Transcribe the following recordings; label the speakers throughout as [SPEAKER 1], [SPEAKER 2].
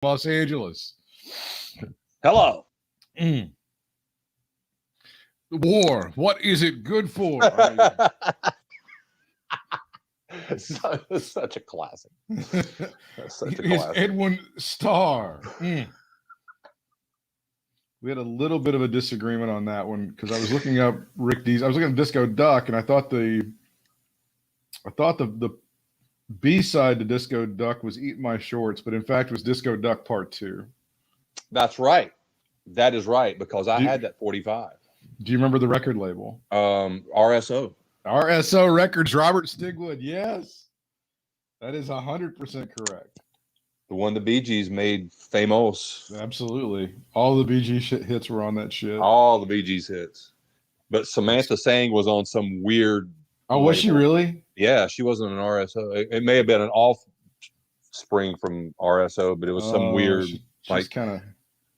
[SPEAKER 1] Los Angeles.
[SPEAKER 2] Hello.
[SPEAKER 1] War. What is it good for?
[SPEAKER 2] Such a classic. Such a
[SPEAKER 1] Is
[SPEAKER 2] classic.
[SPEAKER 1] Edwin Starr. We had a little bit of a disagreement on that one because I was looking up Rick D's. I was looking at Disco Duck, and I thought the B-side to Disco Duck was Eat My Shorts, but in fact it was Disco Duck Part 2.
[SPEAKER 2] That's right. That is right, because I had that 45.
[SPEAKER 1] Do you remember the record label?
[SPEAKER 2] RSO.
[SPEAKER 1] RSO Records, Robert Stigwood. Yes. That is 100% correct.
[SPEAKER 2] The one the Bee Gees made famous.
[SPEAKER 1] Absolutely. All the Bee Gees hits were on that shit.
[SPEAKER 2] All the Bee Gees hits. But Samantha Sang was on some weird
[SPEAKER 1] label. Was she really?
[SPEAKER 2] Yeah, she wasn't an RSO. It may have been an offspring from RSO, but it was some weird,
[SPEAKER 1] she's kind of,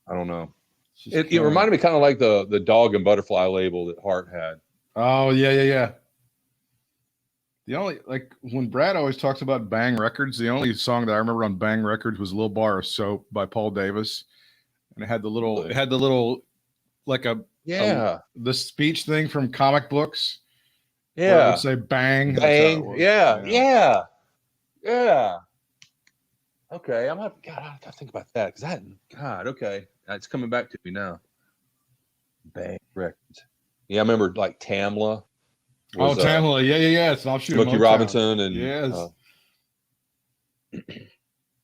[SPEAKER 2] I don't know. It reminded me kind of like the Dog and Butterfly label that Hart had.
[SPEAKER 1] Oh, yeah. The only, like, when Brad always talks about Bang Records, the only song that I remember on Bang Records was Little Bar of Soap by Paul Davis. And it had the little, like the speech thing from comic books.
[SPEAKER 2] Yeah.
[SPEAKER 1] It would say bang.
[SPEAKER 2] Bang. Yeah. Okay. I gotta think about that. Okay. It's coming back to me now. Bang Records. Yeah, I remember like Tamla.
[SPEAKER 1] Tamla. Yeah. So I'll shoot
[SPEAKER 2] Smokey Robinson and
[SPEAKER 1] yes.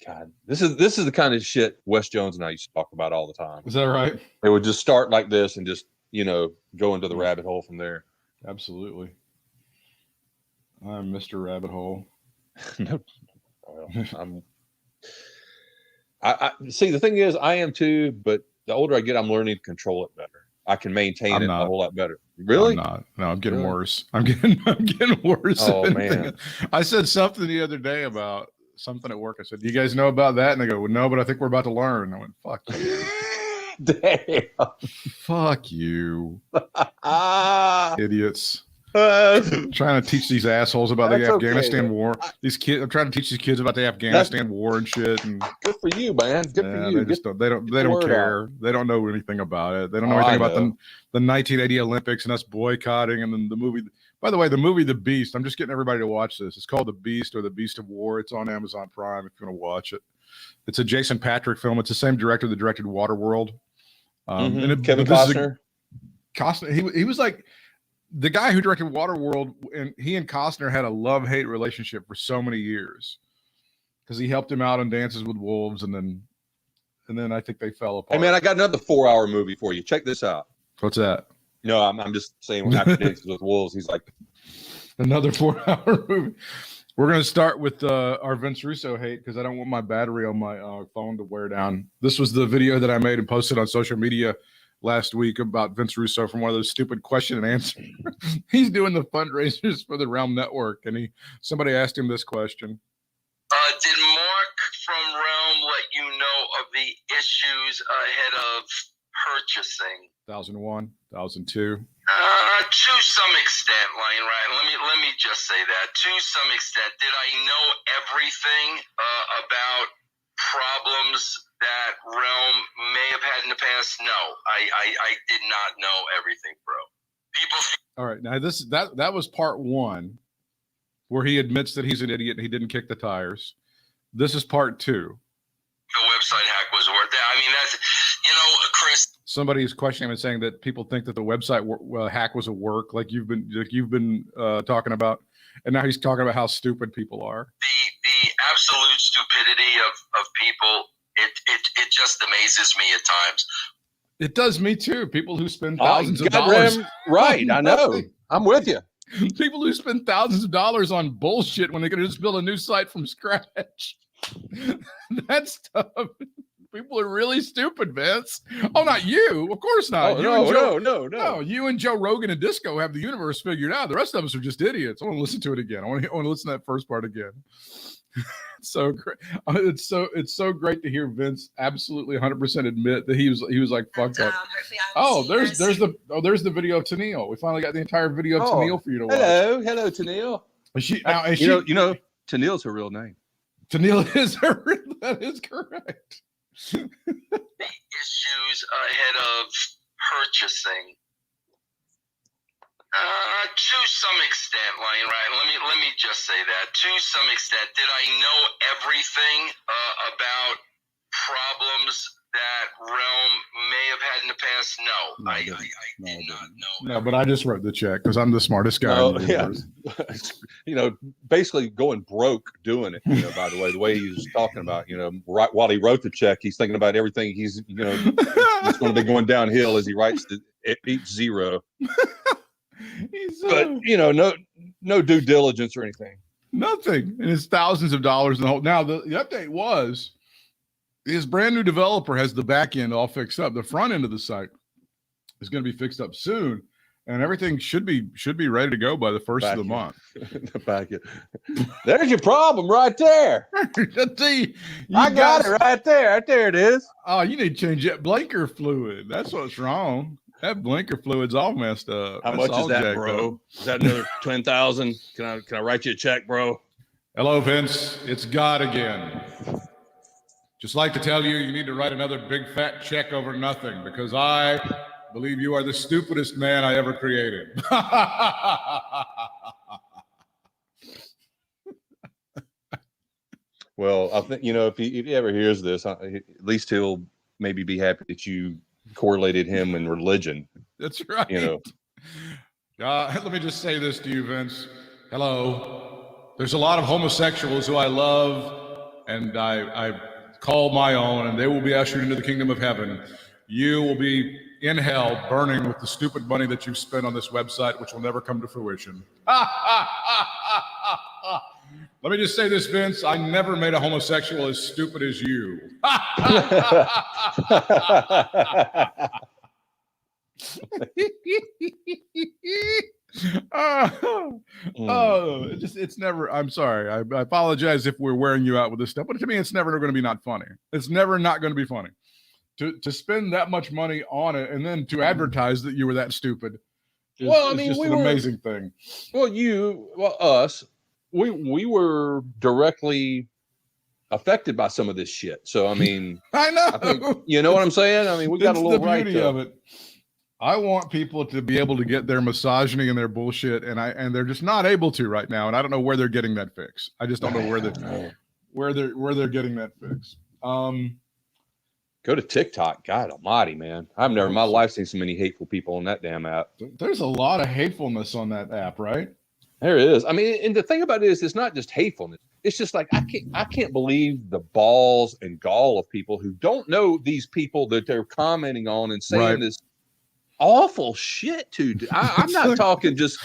[SPEAKER 2] God, this is the kind of shit Wes Jones and I used to talk about all the time.
[SPEAKER 1] Is that right?
[SPEAKER 2] They would just start like this and just, go into the rabbit hole from there.
[SPEAKER 1] Absolutely. I'm Mr. Rabbit Hole.
[SPEAKER 2] No, I see. The thing is, I am too, but the older I get, I'm learning to control it better. I can maintain it a whole lot better. Really?
[SPEAKER 1] I'm not. No, I'm getting worse. I'm getting worse.
[SPEAKER 2] Oh man!
[SPEAKER 1] I said something the other day about something at work. I said, "Do you guys know about that?" And they go, well, "No, but I think we're about to learn." I went, "Fuck you."
[SPEAKER 2] Damn.
[SPEAKER 1] Fuck you. Idiots. I'm trying to teach these assholes about the Afghanistan war. I'm trying to teach these kids about the Afghanistan war and shit. And
[SPEAKER 2] good for you, man. Good for you.
[SPEAKER 1] They don't care. They don't know anything about it. They don't know anything about the 1980 Olympics and us boycotting. And then the movie. By the way, the movie The Beast. I'm just getting everybody to watch this. It's called The Beast or The Beast of War. It's on Amazon Prime if you want to watch it. It's a Jason Patric film. It's the same director that directed Waterworld.
[SPEAKER 2] Kevin Costner.
[SPEAKER 1] Costner. He was like the guy who directed Waterworld, and he and Costner had a love-hate relationship for so many years because he helped him out on Dances with Wolves, and then I think they fell apart.
[SPEAKER 2] Hey man, I got another 4-hour movie for you. Check this out.
[SPEAKER 1] What's that?
[SPEAKER 2] No, I'm just saying after Dances with Wolves, he's like
[SPEAKER 1] another 4-hour movie. We're going to start with our Vince Russo hate because I don't want my battery on my phone to wear down. This was the video that I made and posted on social media last week about Vince Russo from one of those stupid question and answer. He's doing the fundraisers for the Realm Network, and somebody asked him this question.
[SPEAKER 3] Did Mark from Realm let you know of the issues ahead of purchasing?
[SPEAKER 1] 2001, 2002.
[SPEAKER 3] To some extent, Lane, right? Let me just say that. To some extent, did I know everything about problems that Realm may have had in the past? No, I did not know everything, bro.
[SPEAKER 1] All right, now that was part one, where he admits that he's an idiot and he didn't kick the tires. This is part two.
[SPEAKER 3] The website hack was worth that. I mean, that's, Chris.
[SPEAKER 1] Somebody is questioning him and saying that people think that the website hack was a work, like you've been talking about, and now he's talking about how stupid people are.
[SPEAKER 3] The absolute stupidity of people, it just amazes me at times.
[SPEAKER 1] It does me too. People who spend thousands of dollars.
[SPEAKER 2] Right, I know. I'm with you.
[SPEAKER 1] People who spend thousands of dollars on bullshit when they could just build a new site from scratch. That's tough. People are really stupid, Vince. Oh, not you. Of course not. No. You and Joe Rogan and Disco have the universe figured out. The rest of us are just idiots. I want to listen to it again. I want to listen to that first part again. So great. It's so great to hear Vince absolutely 100% admit that he was like fucked up. There's the video of Tennille. We finally got the entire video of Tennille for you to watch.
[SPEAKER 2] Hello, Tennille. Tennille's her real name.
[SPEAKER 1] Tennille is her. That is correct.
[SPEAKER 3] issues ahead of purchasing. To some extent, Lane, right? Let me just say that. To some extent, did I know everything about problems that Realm may have had in the past? No, I did not know.
[SPEAKER 1] No, but I just wrote the check because I'm the smartest guy in the universe.
[SPEAKER 2] Basically going broke doing it. By the way he was talking about, right while he wrote the check, he's thinking about everything he's, it's going to be going downhill as he writes each zero. But no due diligence or anything.
[SPEAKER 1] Nothing. And it's thousands of dollars in the whole. Now the update was his brand new developer has the back end all fixed up. The front end of the site is going to be fixed up soon, and everything should be ready to go by the first of the month.
[SPEAKER 2] The back end. There's your problem right there. I got it right there. Right there it is.
[SPEAKER 1] Oh, you need to change that blinker fluid. That's what's wrong. That blinker fluid's all messed up.
[SPEAKER 2] How much is that, bro? Is that another 20,000? Can I write you a check, bro?
[SPEAKER 1] Hello, Vince. It's God again. Just like to tell you, you need to write another big fat check over nothing because I believe you are the stupidest man I ever created.
[SPEAKER 2] Well, I think if he ever hears this, at least he'll maybe be happy that you correlated him in religion.
[SPEAKER 1] That's right. Let me just say this to you, Vince. Hello. There's a lot of homosexuals who I love, and I call my own, and they will be ushered into the kingdom of heaven. You will be in hell, burning with the stupid money that you've spent on this website, which will never come to fruition. Let me just say this, Vince. I never made a homosexual as stupid as you. It's never. I'm sorry. I apologize if we're wearing you out with this stuff, but to me, it's never going to be not funny. It's never not going to be funny. To spend that much money on it and then to advertise that you were that stupid. Just an amazing thing.
[SPEAKER 2] Us. We were directly affected by some of this shit. So I mean,
[SPEAKER 1] I know.
[SPEAKER 2] I think, you know what I'm saying? I mean, we got a little right
[SPEAKER 1] beauty of it. I want people to be able to get their misogyny and their bullshit, and they're just not able to right now. And I don't know where they're getting that fix. I just don't know where they're getting that fix.
[SPEAKER 2] Go to TikTok. God almighty, man. I've never in my life seen so many hateful people on that damn app.
[SPEAKER 1] There's a lot of hatefulness on that app, right?
[SPEAKER 2] There it is. I mean, and the thing about it is, it's not just hatefulness. It's just like I can't believe the balls and gall of people who don't know these people that they're commenting on and saying this awful shit to. I'm not talking just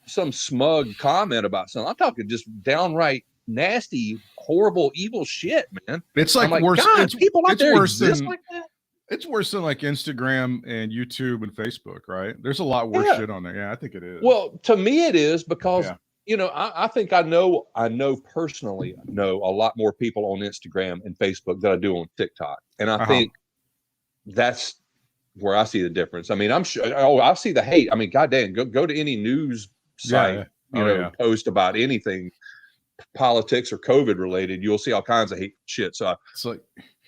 [SPEAKER 2] some smug comment about something. I'm talking just downright nasty, horrible, evil shit, man.
[SPEAKER 1] It's like worse.
[SPEAKER 2] People out there exist like that.
[SPEAKER 1] It's worse than like Instagram and YouTube and Facebook, right? There's a lot worse shit on there. Yeah, I think it is.
[SPEAKER 2] Well, to me it is because I think I know personally know a lot more people on Instagram and Facebook than I do on TikTok. And I think that's where I see the difference. I mean, I'm sure I see the hate. I mean, goddamn, go to any news site, post about anything politics or COVID related, you'll see all kinds of hate shit. So it's like,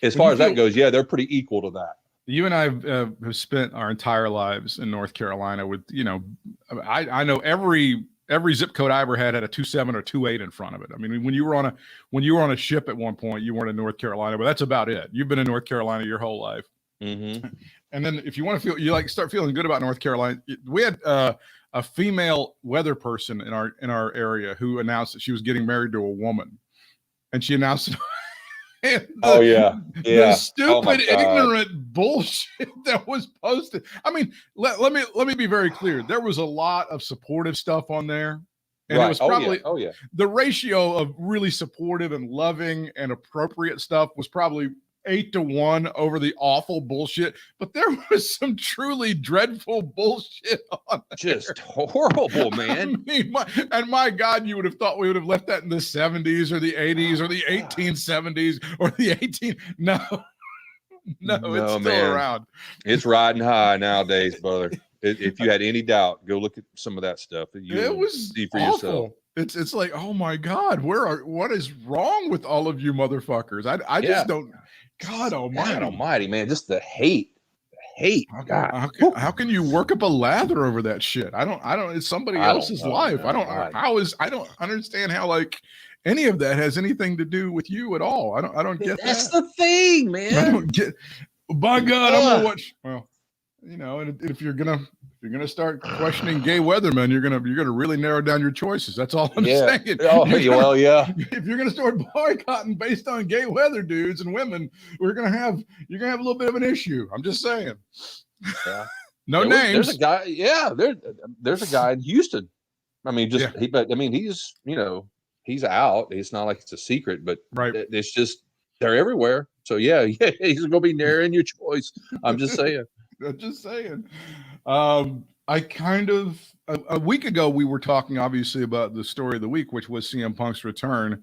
[SPEAKER 2] as far as that goes, they're pretty equal to that.
[SPEAKER 1] You and I have spent our entire lives in North Carolina with, I know every zip code I ever had a 27 or 28 in front of it. I mean, when you were on a ship at one point, you weren't in North Carolina, but that's about it. You've been in North Carolina your whole life.
[SPEAKER 2] Mm-hmm.
[SPEAKER 1] And then if you want to start feeling good about North Carolina, we had a female weather person in our area who announced that she was getting married to a woman, and she announced it. The stupid, ignorant bullshit that was posted. I mean, let me be very clear. There was a lot of supportive stuff on there, and it was probably the ratio of really supportive and loving and appropriate stuff was probably 8-1 over the awful bullshit, but there was some truly dreadful bullshit on there.
[SPEAKER 2] Just horrible, man.
[SPEAKER 1] I mean, my God, you would have thought we would have left that in the 70s or the 80s or the 1870s or the 18. No, it's still around.
[SPEAKER 2] It's riding high nowadays, brother. If you had any doubt, go look at some of that stuff that you see for yourself.
[SPEAKER 1] It's like, oh my God, what is wrong with all of you motherfuckers? I just don't. God almighty,
[SPEAKER 2] man, just the hate.
[SPEAKER 1] How can you work up a lather over that shit? I don't. It's somebody else's life.
[SPEAKER 2] Man,
[SPEAKER 1] I don't understand how like any of that has anything to do with you at all. I don't get
[SPEAKER 2] That's
[SPEAKER 1] that.
[SPEAKER 2] the thing, man.
[SPEAKER 1] I don't get. By God, I'm gonna watch. Well, you know, and if you're gonna start questioning gay weathermen, you're gonna really narrow down your choices. That's all I'm saying.
[SPEAKER 2] Oh, well, yeah.
[SPEAKER 1] If you're gonna start boycotting based on gay weather dudes and women, you're gonna have a little bit of an issue. I'm just saying.
[SPEAKER 2] Yeah.
[SPEAKER 1] Names.
[SPEAKER 2] There's a guy. Yeah, there's a guy in Houston. I mean, he's he's out. It's not like it's a secret, but it's just they're everywhere. So yeah, he's gonna be narrowing your choice. I'm just saying.
[SPEAKER 1] I kind of a week ago we were talking obviously about the story of the week, which was CM Punk's return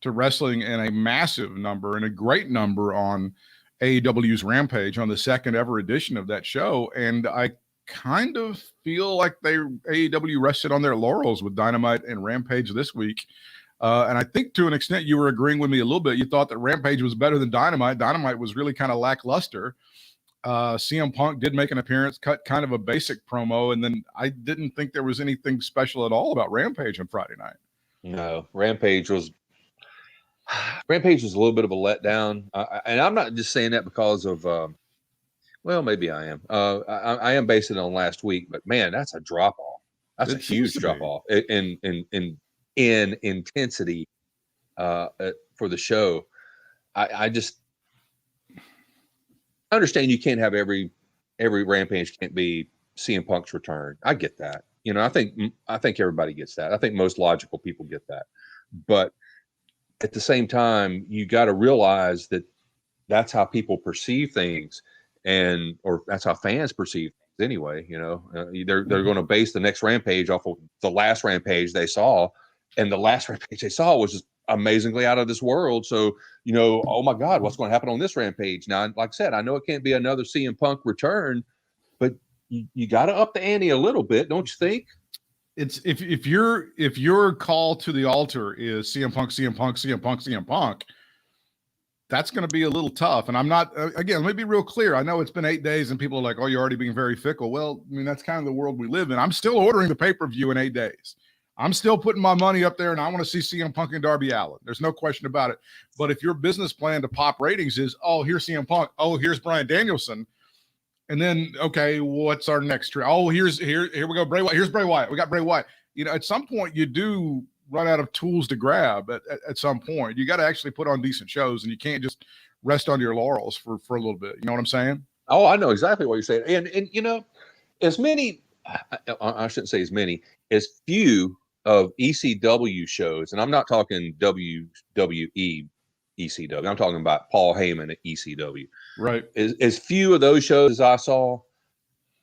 [SPEAKER 1] to wrestling in a massive number and a great number on AEW's Rampage on the second ever edition of that show. And I kind of feel like AEW rested on their laurels with Dynamite and Rampage this week. And I think to an extent you were agreeing with me a little bit. You thought that Rampage was better than Dynamite. Dynamite was really kind of lackluster. CM Punk did make an appearance, cut kind of a basic promo, and then I didn't think there was anything special at all about Rampage on Friday night.
[SPEAKER 2] No, Rampage was a little bit of a letdown, and I'm not just saying that because of well, maybe I am. I am basing it on last week, but man, that's a drop off. That's a huge drop off in intensity for the show. I just understand you can't have every Rampage can't be CM Punk's return. I get that. You know, I think everybody gets that. I think most logical people get that. But at the same time, you got to realize that that's how people perceive things, or that's how fans perceive things anyway. You know, they're going to base the next Rampage off of the last Rampage they saw, and the last Rampage they saw was just amazingly out of this world. So, you know, oh my God, what's going to happen on this Rampage? Now, like I said, I know it can't be another CM Punk return, but you got to up the ante a little bit, don't you think?
[SPEAKER 1] It's if your call to the altar is CM Punk, CM Punk, CM Punk, CM Punk, that's going to be a little tough. And I'm not, again, let me be real clear. I know it's been 8 days and people are like, oh, you're already being very fickle. Well, I mean, that's kind of the world we live in. I'm still ordering the pay-per-view in 8 days. I'm still putting my money up there and I want to see CM Punk and Darby Allin. There's no question about it. But if your business plan to pop ratings is, oh, here's CM Punk. Oh, here's Bryan Danielson. And then, okay, what's our next trip? Oh, here we go. Bray Wyatt. Here's Bray Wyatt. We got Bray Wyatt. You know, at some point you do run out of tools to grab at some point. You got to actually put on decent shows and you can't just rest on your laurels for a little bit. You know what I'm saying?
[SPEAKER 2] Oh, I know exactly what you're saying. And you know, as many, I shouldn't say as many, as few of ECW shows, and I'm not talking WWE ECW. I'm talking about Paul Heyman at ECW.
[SPEAKER 1] Right.
[SPEAKER 2] As few of those shows as I saw,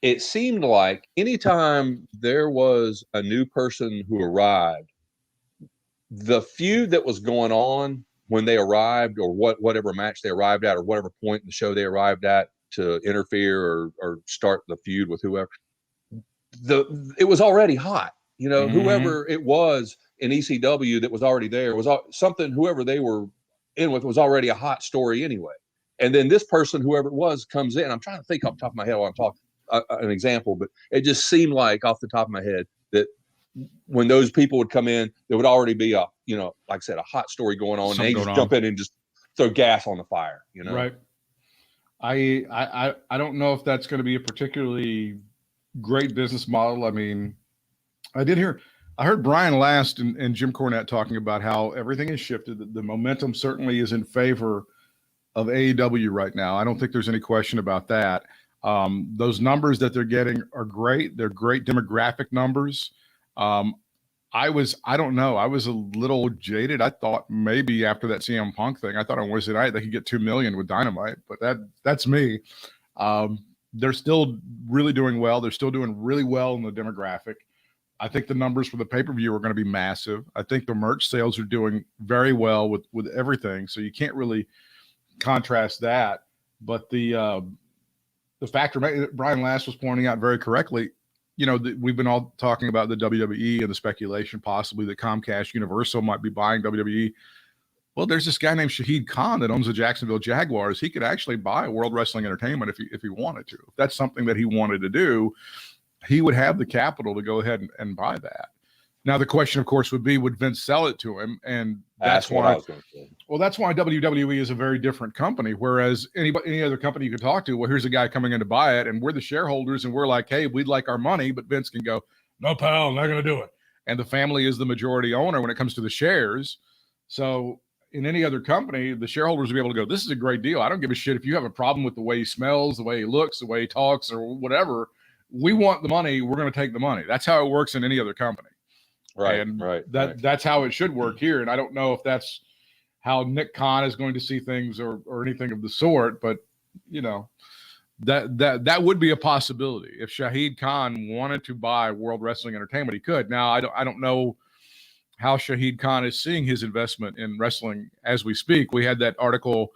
[SPEAKER 2] it seemed like anytime there was a new person who arrived, the feud that was going on when they arrived, or whatever match they arrived at, or whatever point in the show they arrived at to interfere or start the feud with whoever, it was already hot. You know, whoever it was in ECW that was already there was something, whoever they were in with was already a hot story anyway. And then this person, whoever it was, comes in. I'm trying to think off the top of my head while I'm talking an example, but it just seemed like off the top of my head that when those people would come in, there would already be like I said, a hot story going on. Something and they just jump in and just throw gas on the fire, you know?
[SPEAKER 1] Right. I don't know if that's going to be a particularly great business model. I mean, I heard Brian Last and Jim Cornette talking about how everything has shifted. The momentum certainly is in favor of AEW right now. I don't think there's any question about that. Those numbers that they're getting are great. They're great demographic numbers. I don't know. I was a little jaded. I thought maybe after that CM Punk thing, I thought on Wednesday night they could get 2 million with Dynamite, but that's me. They're still really doing well. They're still doing really well in the demographic. I think the numbers for the pay-per-view are going to be massive. I think the merch sales are doing very well with everything. So you can't really contrast that. But the factor Brian Last was pointing out very correctly, you know, we've been all talking about the WWE and the speculation possibly that Comcast Universal might be buying WWE. Well, there's this guy named Shahid Khan that owns the Jacksonville Jaguars. He could actually buy World Wrestling Entertainment if he wanted to. If that's something that he wanted to do, he would have the capital to go ahead and buy that. Now, the question, of course, would be, would Vince sell it to him? And that's why. Well, that's why WWE is a very different company. Whereas any other company you could talk to, well, here's a guy coming in to buy it, and we're the shareholders, and we're like, hey, we'd like our money, but Vince can go, no, pal, not going to do it. And the family is the majority owner when it comes to the shares. So in any other company, the shareholders will be able to go, this is a great deal. I don't give a shit if you have a problem with the way he smells, the way he looks, the way he talks, or whatever. We want the money. We're going to take the money. That's how it works in any other company.
[SPEAKER 2] Right.
[SPEAKER 1] And
[SPEAKER 2] right.
[SPEAKER 1] That's how it should work here. And I don't know if that's how Nick Khan is going to see things or anything of the sort, but you know, that would be a possibility. If Shahid Khan wanted to buy World Wrestling Entertainment, he could. Now, I don't know how Shahid Khan is seeing his investment in wrestling as we speak. We had that article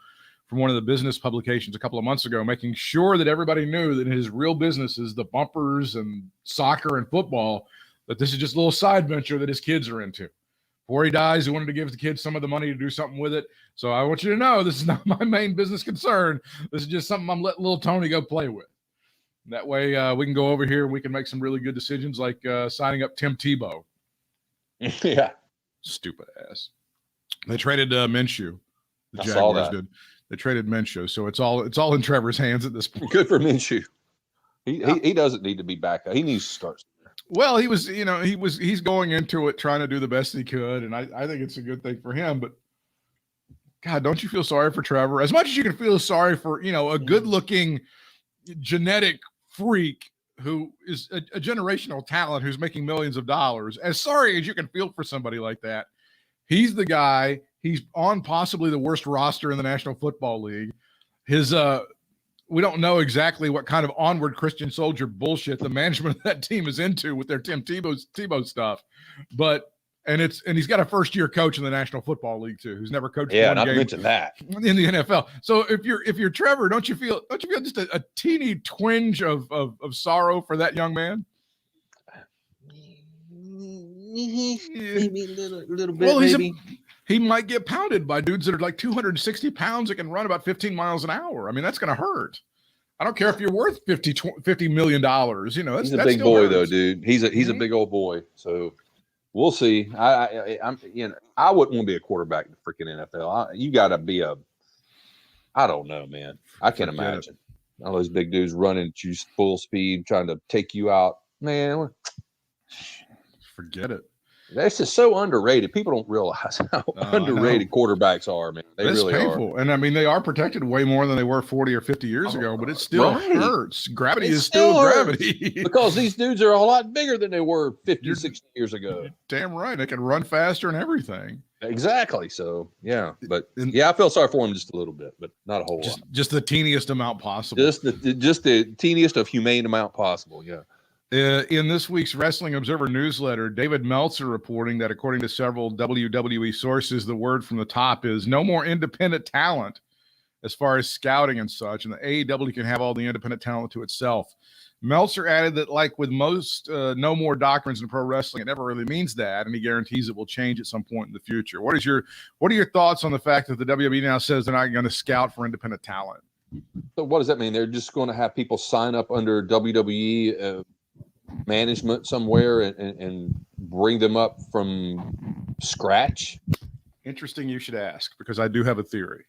[SPEAKER 1] from one of the business publications a couple of months ago, making sure that everybody knew that his real business is the bumpers and soccer and football, that this is just a little side venture that his kids are into. Before he dies, he wanted to give the kids some of the money to do something with it. So I want you to know this is not my main business concern. This is just something I'm letting little Tony go play with. That way we can go over here and we can make some really good decisions, like signing up Tim Tebow.
[SPEAKER 2] Yeah.
[SPEAKER 1] Stupid ass. They traded Minshew. The
[SPEAKER 2] Jaguars
[SPEAKER 1] did. They traded Minshew. So it's all in Trevor's hands at this point.
[SPEAKER 2] Good for Minshew. He doesn't need to be back. He needs to start.
[SPEAKER 1] Well, he's going into it trying to do the best he could, and I think it's a good thing for him. But God, don't you feel sorry for Trevor? As much as you can feel sorry for, a good-looking genetic freak who is a generational talent who's making millions of dollars, as sorry as you can feel for somebody like that, he's the guy. He's on possibly the worst roster in the National Football League. His we don't know exactly what kind of onward Christian soldier bullshit the management of that team is into with their Tim Tebow stuff, and he's got a first-year coach in the National Football League too, who's never coached one
[SPEAKER 2] not
[SPEAKER 1] game
[SPEAKER 2] to mention that
[SPEAKER 1] in the NFL. So if you're Trevor, don't you feel just a teeny twinge of sorrow for that young man?
[SPEAKER 2] Maybe a little bit.
[SPEAKER 1] Well,
[SPEAKER 2] maybe.
[SPEAKER 1] He might get pounded by dudes that are like 260 pounds that can run about 15 miles an hour. I mean, that's going to hurt. I don't care if you're worth $50 million.
[SPEAKER 2] He's a big boy, though, dude. He's a big old boy. So we'll see. I wouldn't want to be a quarterback in the freaking NFL. You got to be I don't know, man. I can't imagine all those big dudes running at you full speed, trying to take you out, man.
[SPEAKER 1] Forget it.
[SPEAKER 2] That's just so underrated. People don't realize how underrated quarterbacks are, man. It's really
[SPEAKER 1] painful.
[SPEAKER 2] are.
[SPEAKER 1] And I mean, they are protected way more than they were 40 or 50 years ago, but it still hurts. Gravity is still gravity.
[SPEAKER 2] Because these dudes are a lot bigger than they were 50, 60 years ago.
[SPEAKER 1] Damn right. They can run faster and everything.
[SPEAKER 2] Exactly. So, yeah. But, I feel sorry for him just a little bit, but not a whole lot.
[SPEAKER 1] Just the teeniest amount possible.
[SPEAKER 2] Just the teeniest of humane amount possible, yeah.
[SPEAKER 1] In this week's Wrestling Observer newsletter, David Meltzer reporting that according to several WWE sources, the word from the top is no more independent talent as far as scouting and such, and the AEW can have all the independent talent to itself. Meltzer added that, like with most no more doctrines in pro wrestling, it never really means that, and he guarantees it will change at some point in the future. What are your thoughts on the fact that the WWE now says they're not going to scout for independent talent?
[SPEAKER 2] So what does that mean? They're just going to have people sign up under WWE management somewhere and bring them up from scratch?
[SPEAKER 1] Interesting you should ask, because I do have a theory.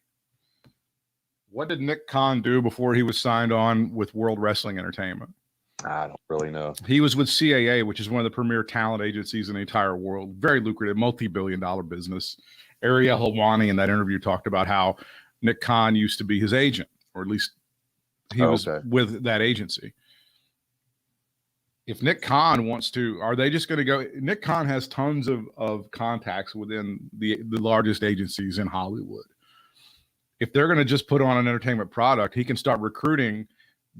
[SPEAKER 1] What did Nick Khan do before he was signed on with World Wrestling Entertainment?
[SPEAKER 2] I don't really know.
[SPEAKER 1] He was with CAA, which is one of the premier talent agencies in the entire world. Very lucrative, multi-billion-dollar business. Ariel Helwani in that interview talked about how Nick Khan used to be his agent, or at least he was with that agency. If Nick Khan wants to, are they just going to go? Nick Khan has tons of contacts within the largest agencies in Hollywood. If they're going to just put on an entertainment product, he can start recruiting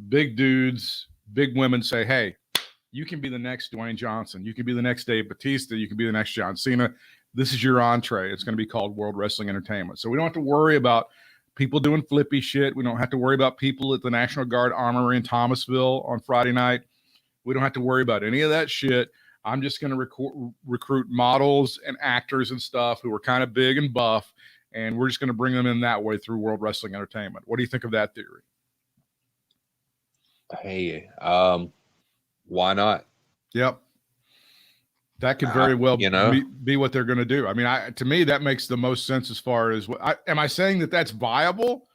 [SPEAKER 1] big dudes, big women, say, hey, you can be the next Dwayne Johnson. You can be the next Dave Bautista. You can be the next John Cena. This is your entree. It's going to be called World Wrestling Entertainment. So we don't have to worry about people doing flippy shit. We don't have to worry about people at the National Guard Armory in Thomasville on Friday night. We don't have to worry about any of that shit. I'm just going to recruit models and actors and stuff who are kind of big and buff, and we're just going to bring them in that way through World Wrestling Entertainment. What do you think of that theory?
[SPEAKER 2] Hey, why not?
[SPEAKER 1] Yep. That could very well be what they're going to do. I mean, to me, that makes the most sense as far as am I saying that that's viable?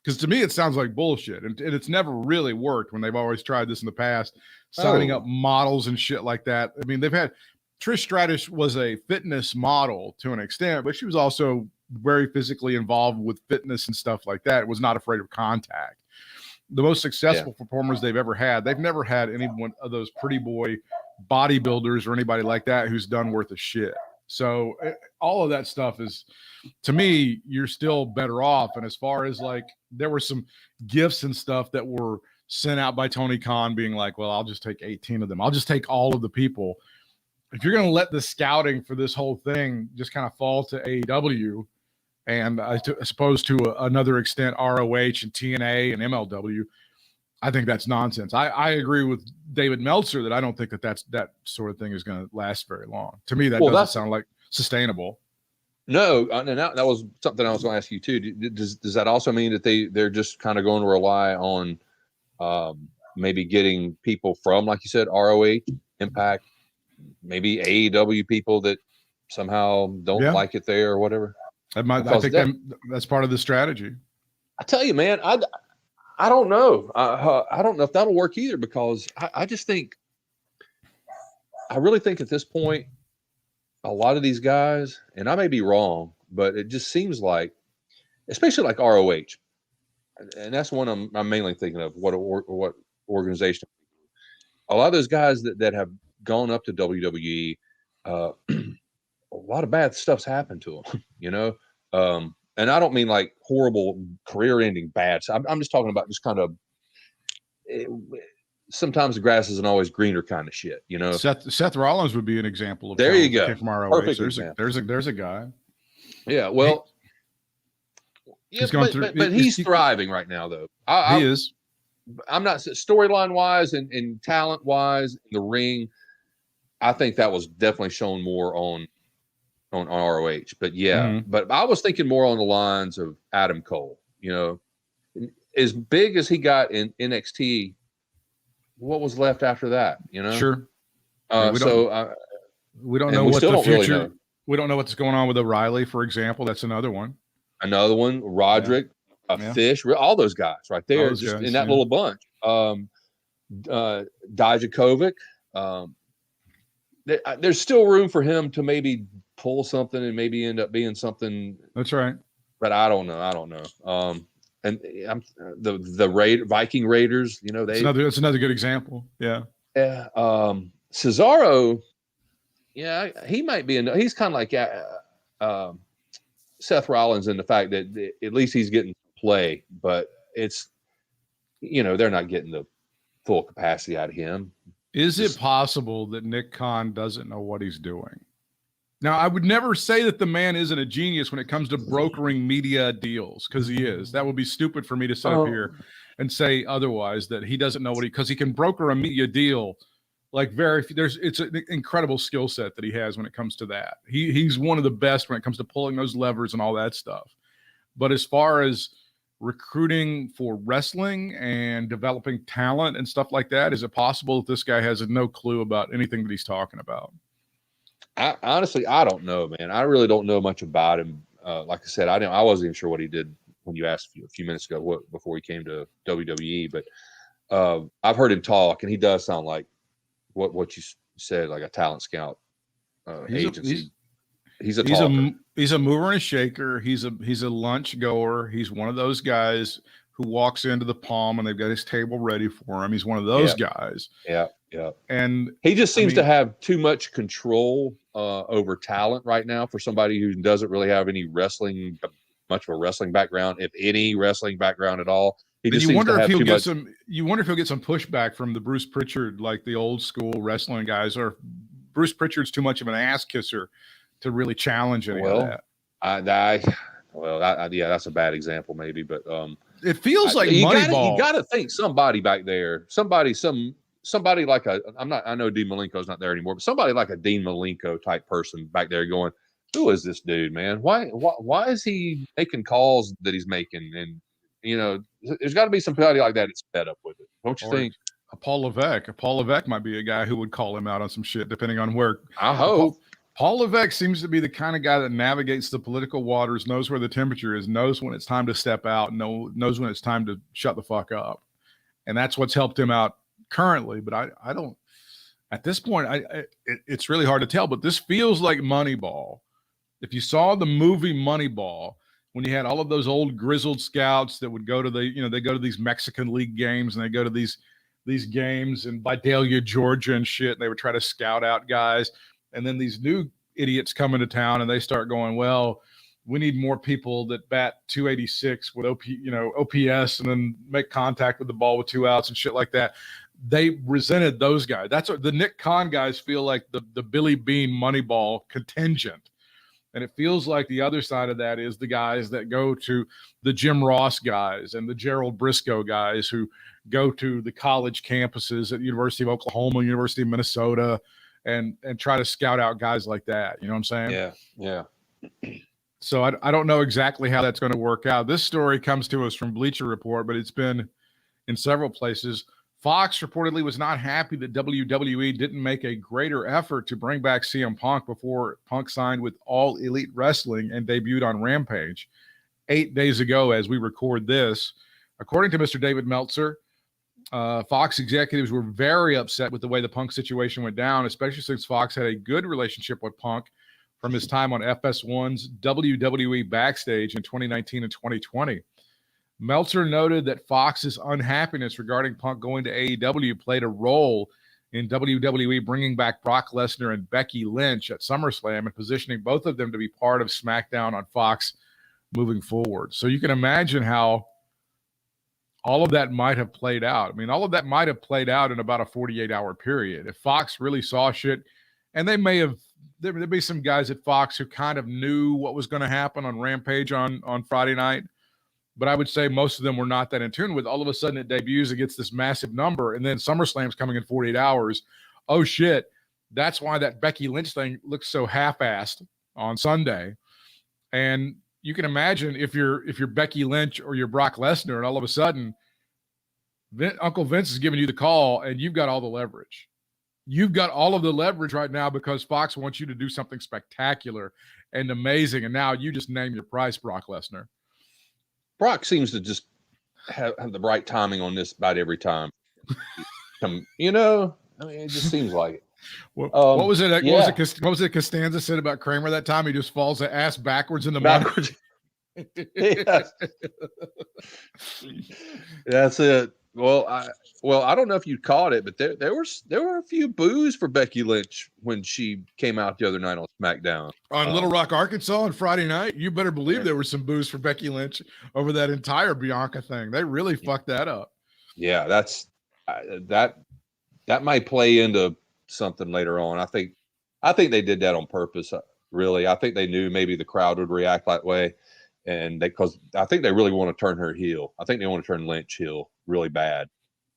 [SPEAKER 1] Because to me, it sounds like bullshit, and it's never really worked when they've always tried this in the past, signing up models and shit like that. I mean, Trish Stratus was a fitness model to an extent, but she was also very physically involved with fitness and stuff like that. Was not afraid of contact. The most successful performers they've ever had, they've never had any one of those pretty boy bodybuilders or anybody like that who's done worth a shit. So all of that stuff is, to me, you're still better off. And as far as like, there were some gifts and stuff that were sent out by Tony Khan being like, well, I'll just take 18 of them. I'll just take all of the people. If you're going to let the scouting for this whole thing just kind of fall to AEW and I suppose to another extent, ROH and TNA and MLW, I think that's nonsense. I agree with David Meltzer that I don't think that sort of thing is going to last very long. To me, that doesn't sound like sustainable.
[SPEAKER 2] No, and that was something I was going to ask you too. Does that also mean that they're just kind of going to rely on maybe getting people from, like you said, ROH, Impact, maybe AEW people that somehow don't like it there or whatever? I think that's part of the strategy. I tell you, man, I don't know. I don't know if that'll work either, because I just think, I really think at this point, a lot of these guys, and I may be wrong, but it just seems like, especially like ROH, and that's one I'm mainly thinking of, what organization. A lot of those guys that have gone up to WWE, a lot of bad stuff's happened to them, you know? And I don't mean like horrible career-ending bad. So I'm just talking about just kind of, sometimes the grass isn't always greener kind of shit, you know.
[SPEAKER 1] Seth Rollins would be an example of.
[SPEAKER 2] There you go.
[SPEAKER 1] From ROH. Perfect example. There's a guy.
[SPEAKER 2] Yeah, well, but he's thriving right now, though.
[SPEAKER 1] He is.
[SPEAKER 2] I'm not storyline wise and talent wise in the ring. I think that was definitely shown more on ROH, but but I was thinking more on the lines of Adam Cole. You know, as big as he got in NXT, what was left after that? You know,
[SPEAKER 1] sure.
[SPEAKER 2] We
[SPEAKER 1] don't know what the future. Really we don't know what's going on with O'Reilly, for example. That's another one.
[SPEAKER 2] Roderick, Fish, all those guys right there, just in that little bunch. Dijakovic. There's still room for him to maybe pull something and maybe end up being something.
[SPEAKER 1] That's right.
[SPEAKER 2] But I don't know. And the Viking Raiders, you know,
[SPEAKER 1] that's another good example. Yeah.
[SPEAKER 2] Yeah. Cesaro, he might be he's kind of like Seth Rollins in the fact that at least he's getting play, but it's, you know, they're not getting the full capacity out of him.
[SPEAKER 1] Is it possible that Nick Khan doesn't know what he's doing? Now, I would never say that the man isn't a genius when it comes to brokering media deals, because he is. That would be stupid for me to sit up here and say otherwise, that he doesn't know because he can broker a media deal like it's an incredible skill set that he has when it comes to that. He's one of the best when it comes to pulling those levers and all that stuff. But as far as recruiting for wrestling and developing talent and stuff like that, is it possible that this guy has no clue about anything that he's talking about?
[SPEAKER 2] Honestly, I don't know, man. I really don't know much about him. Like I said, I wasn't even sure what he did when you asked a few minutes ago before he came to WWE. But I've heard him talk, and he does sound like what you said, like a talent scout agency. He's a mover and a shaker. He's a lunch goer. He's one of those guys who walks into the Palm and they've got his table ready for him. He's one of those guys. Yeah.
[SPEAKER 1] And
[SPEAKER 2] he just seems to have too much control over talent right now for somebody who doesn't really have much of a wrestling background, if any wrestling background at all.
[SPEAKER 1] You wonder if he'll get some pushback from the Bruce Pritchard, like the old school wrestling guys, or Bruce Pritchard's too much of an ass kisser to really challenge any of that. That's a bad example, maybe, but it feels like Moneyball.
[SPEAKER 2] You got to think somebody back there, somebody like I know Dean Malenko's not there anymore, but somebody like a Dean Malenko type person back there going, who is this dude, man? Why is he making calls that he's making? And there's got to be somebody like that that's fed up with it, don't you think?
[SPEAKER 1] Paul Levesque might be a guy who would call him out on some shit, depending on where.
[SPEAKER 2] I hope.
[SPEAKER 1] Paul Levesque seems to be the kind of guy that navigates the political waters, knows where the temperature is, knows when it's time to step out, knows when it's time to shut the fuck up. And that's what's helped him out currently. But I don't, at this point, it's really hard to tell. But this feels like Moneyball. If you saw the movie Moneyball, when you had all of those old grizzled scouts that would go to they go to these Mexican League games, and they go to these games in Vidalia, Georgia and shit, and they would try to scout out guys. And then these new idiots come into town and they start going, well, we need more people that bat 286 with OPS and then make contact with the ball with 2 outs and shit like that. They resented those guys. That's what the Nick Khan guys feel like, the Billy Bean Moneyball contingent. And it feels like the other side of that is the guys that go to the Jim Ross guys and the Gerald Briscoe guys who go to the college campuses at University of Oklahoma, University of Minnesota, and try to scout out guys like that. You know what I'm saying?
[SPEAKER 2] Yeah.
[SPEAKER 1] So I don't know exactly how that's going to work out. This story comes to us from Bleacher Report, but it's been in several places. Fox reportedly was not happy that WWE didn't make a greater effort to bring back CM Punk before Punk signed with All Elite Wrestling and debuted on Rampage 8 days ago as we record this. According to Mr. David Meltzer, Fox executives were very upset with the way the Punk situation went down, especially since Fox had a good relationship with Punk from his time on FS1's WWE Backstage in 2019 and 2020. Meltzer noted that Fox's unhappiness regarding Punk going to AEW played a role in WWE bringing back Brock Lesnar and Becky Lynch at SummerSlam and positioning both of them to be part of SmackDown on Fox moving forward. So you can imagine how all of that might have played out. I mean, all of that might have played out in about a 48-hour period. If Fox really saw shit, and there'd be some guys at Fox who kind of knew what was going to happen on Rampage on Friday night, but I would say most of them were not that in tune with. All of a sudden it debuts, it gets this massive number, and then SummerSlam's coming in 48 hours. Oh shit, that's why that Becky Lynch thing looks so half-assed on Sunday. And you can imagine if you're Becky Lynch or you're Brock Lesnar, and all of a sudden Uncle Vince is giving you the call and you've got all the leverage. You've got all of the leverage right now because Fox wants you to do something spectacular and amazing. And now you just name your price, Brock Lesnar.
[SPEAKER 2] Brock seems to just have the right timing on this about every time. I mean, it just seems like it.
[SPEAKER 1] What was it? What was it Costanza said about Kramer that time? He just falls ass backwards in the
[SPEAKER 2] backwards. That's it. Well, I don't know if you caught it, but there were a few boos for Becky Lynch when she came out the other night on SmackDown
[SPEAKER 1] on Little Rock, Arkansas on Friday night. You better believe there were some boos for Becky Lynch over that entire Bianca thing. They really fucked that up.
[SPEAKER 2] Yeah, that might play into something later on. I think they did that on purpose. Really, I think they knew maybe the crowd would react that way, and because I think they really want to turn her heel. I think they want to turn Lynch heel really bad.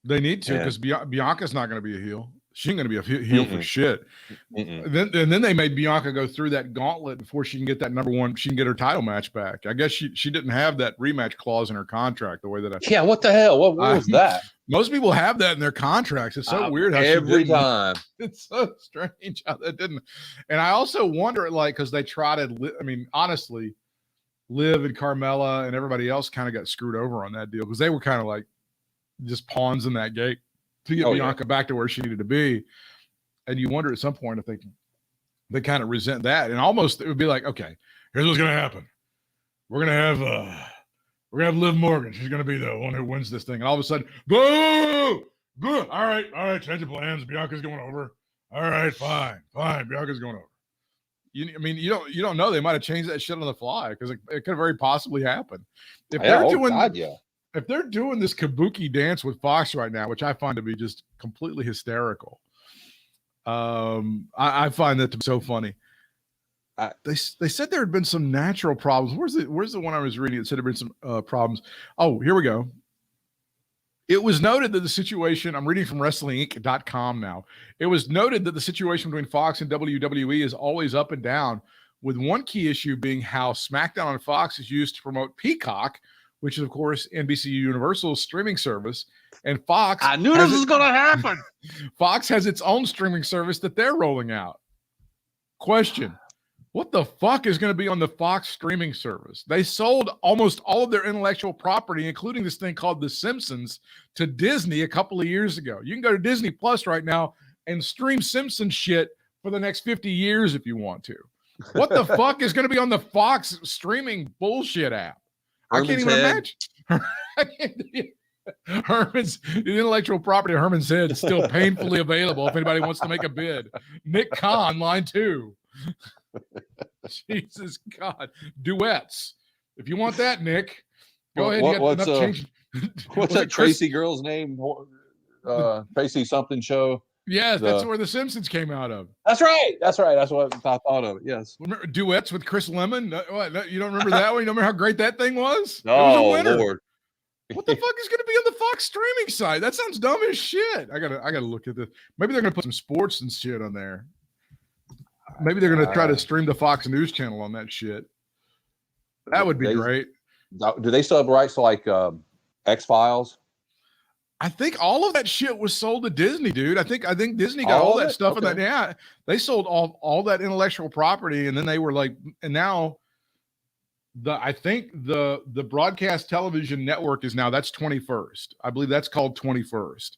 [SPEAKER 1] They need to, because Bianca's not going to be a heel. She ain't going to be a heel for shit. And then they made Bianca go through that gauntlet before she can get that number one. She can get her title match back. I guess she didn't have that rematch clause in her contract the way that
[SPEAKER 2] Yeah, what the hell? What was that?
[SPEAKER 1] Most people have that in their contracts. It's so weird how
[SPEAKER 2] every time.
[SPEAKER 1] It's so strange how that didn't. And I also wonder, because they trotted. I mean, honestly, Liv and Carmella and everybody else kind of got screwed over on that deal because they were kind of like just pawns in that gate to get Bianca back to where she needed to be. And you wonder at some point if they kind of resent that. And almost it would be like, okay, here's what's going to happen. We're going to have Liv Morgan. She's going to be the one who wins this thing. And all of a sudden, boo! Boo! All right. Change of plans. Bianca's going over. All right, fine. Bianca's going over. You don't know. They might have changed that shit on the fly because it could very possibly happen. If they're doing this kabuki dance with Fox right now, which I find to be just completely hysterical, I find that to be so funny. They said there had been some natural problems. Where's the one I was reading? It said there had been some problems. Oh, here we go. It was noted that the situation, I'm reading from WrestlingInc.com now. It was noted that the situation between Fox and WWE is always up and down, with one key issue being how SmackDown on Fox is used to promote Peacock, which is, of course, NBC Universal's streaming service. And Fox.
[SPEAKER 2] I knew this was going to happen.
[SPEAKER 1] Fox has its own streaming service that they're rolling out. Question. What the fuck is going to be on the Fox streaming service? They sold almost all of their intellectual property, including this thing called The Simpsons, to Disney a couple of years ago. You can go to Disney Plus right now and stream Simpsons shit for the next 50 years if you want to. What the fuck is going to be on the Fox streaming bullshit app? I can't even imagine. Herman's intellectual property of Herman's Head is still painfully available if anybody wants to make a bid. Nick Khan, line 2. Jesus God. Duets. If you want that, Nick, go ahead.
[SPEAKER 2] What's that Tracy girl's name? Tracy something show.
[SPEAKER 1] Yes, that's where The Simpsons came out of.
[SPEAKER 2] That's right. That's what I thought of. Yes.
[SPEAKER 1] Remember Duets with Chris Lemon? You don't remember that one? You don't remember how great that thing was?
[SPEAKER 2] No,
[SPEAKER 1] it was a winner.
[SPEAKER 2] Lord.
[SPEAKER 1] What the fuck is going to be on the Fox streaming site? That sounds dumb as shit. I gotta look at this. Maybe they're going to put some sports and shit on there. Maybe they're going to try to stream the Fox News channel on that shit. That would be great.
[SPEAKER 2] Do they still have rights to like X-Files?
[SPEAKER 1] I think all of that shit was sold to Disney, dude. I think Disney got all that stuff in that. Yeah, they sold all that intellectual property, and then they were like, and now I think the broadcast television network is now, that's 21st. I believe that's called 21st,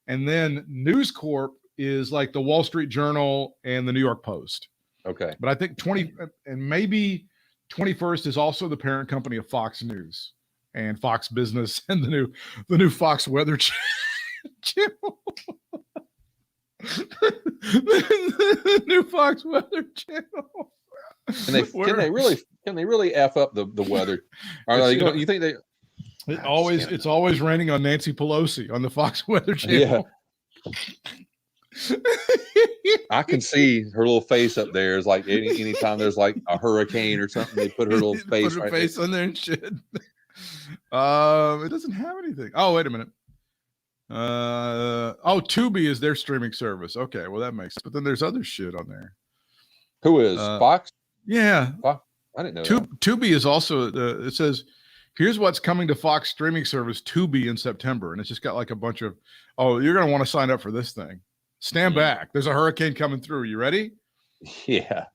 [SPEAKER 1] and then News Corp is like the Wall Street Journal and the New York Post.
[SPEAKER 2] Okay,
[SPEAKER 1] but I think 20 and maybe 21st is also the parent company of Fox News and Fox Business and the new Fox Weather channel. The new Fox Weather channel.
[SPEAKER 2] Can they really F up the weather? You think they
[SPEAKER 1] it's always raining on Nancy Pelosi on the Fox Weather channel.
[SPEAKER 2] Yeah. I can see her little face up there. Is like anytime there's like a hurricane or something, they put her little face
[SPEAKER 1] on there and shit. It doesn't have anything. Oh, wait a minute. Tubi is their streaming service. Okay, well that makes sense. But then there's other shit on there.
[SPEAKER 2] Who is Fox?
[SPEAKER 1] Yeah,
[SPEAKER 2] Fox? I didn't know.
[SPEAKER 1] Tubi is also. It says, "Here's what's coming to Fox streaming service Tubi in September," and it's just got like a bunch of. Oh, you're gonna want to sign up for this thing. Stand back. There's a hurricane coming through. You ready?
[SPEAKER 2] Yeah.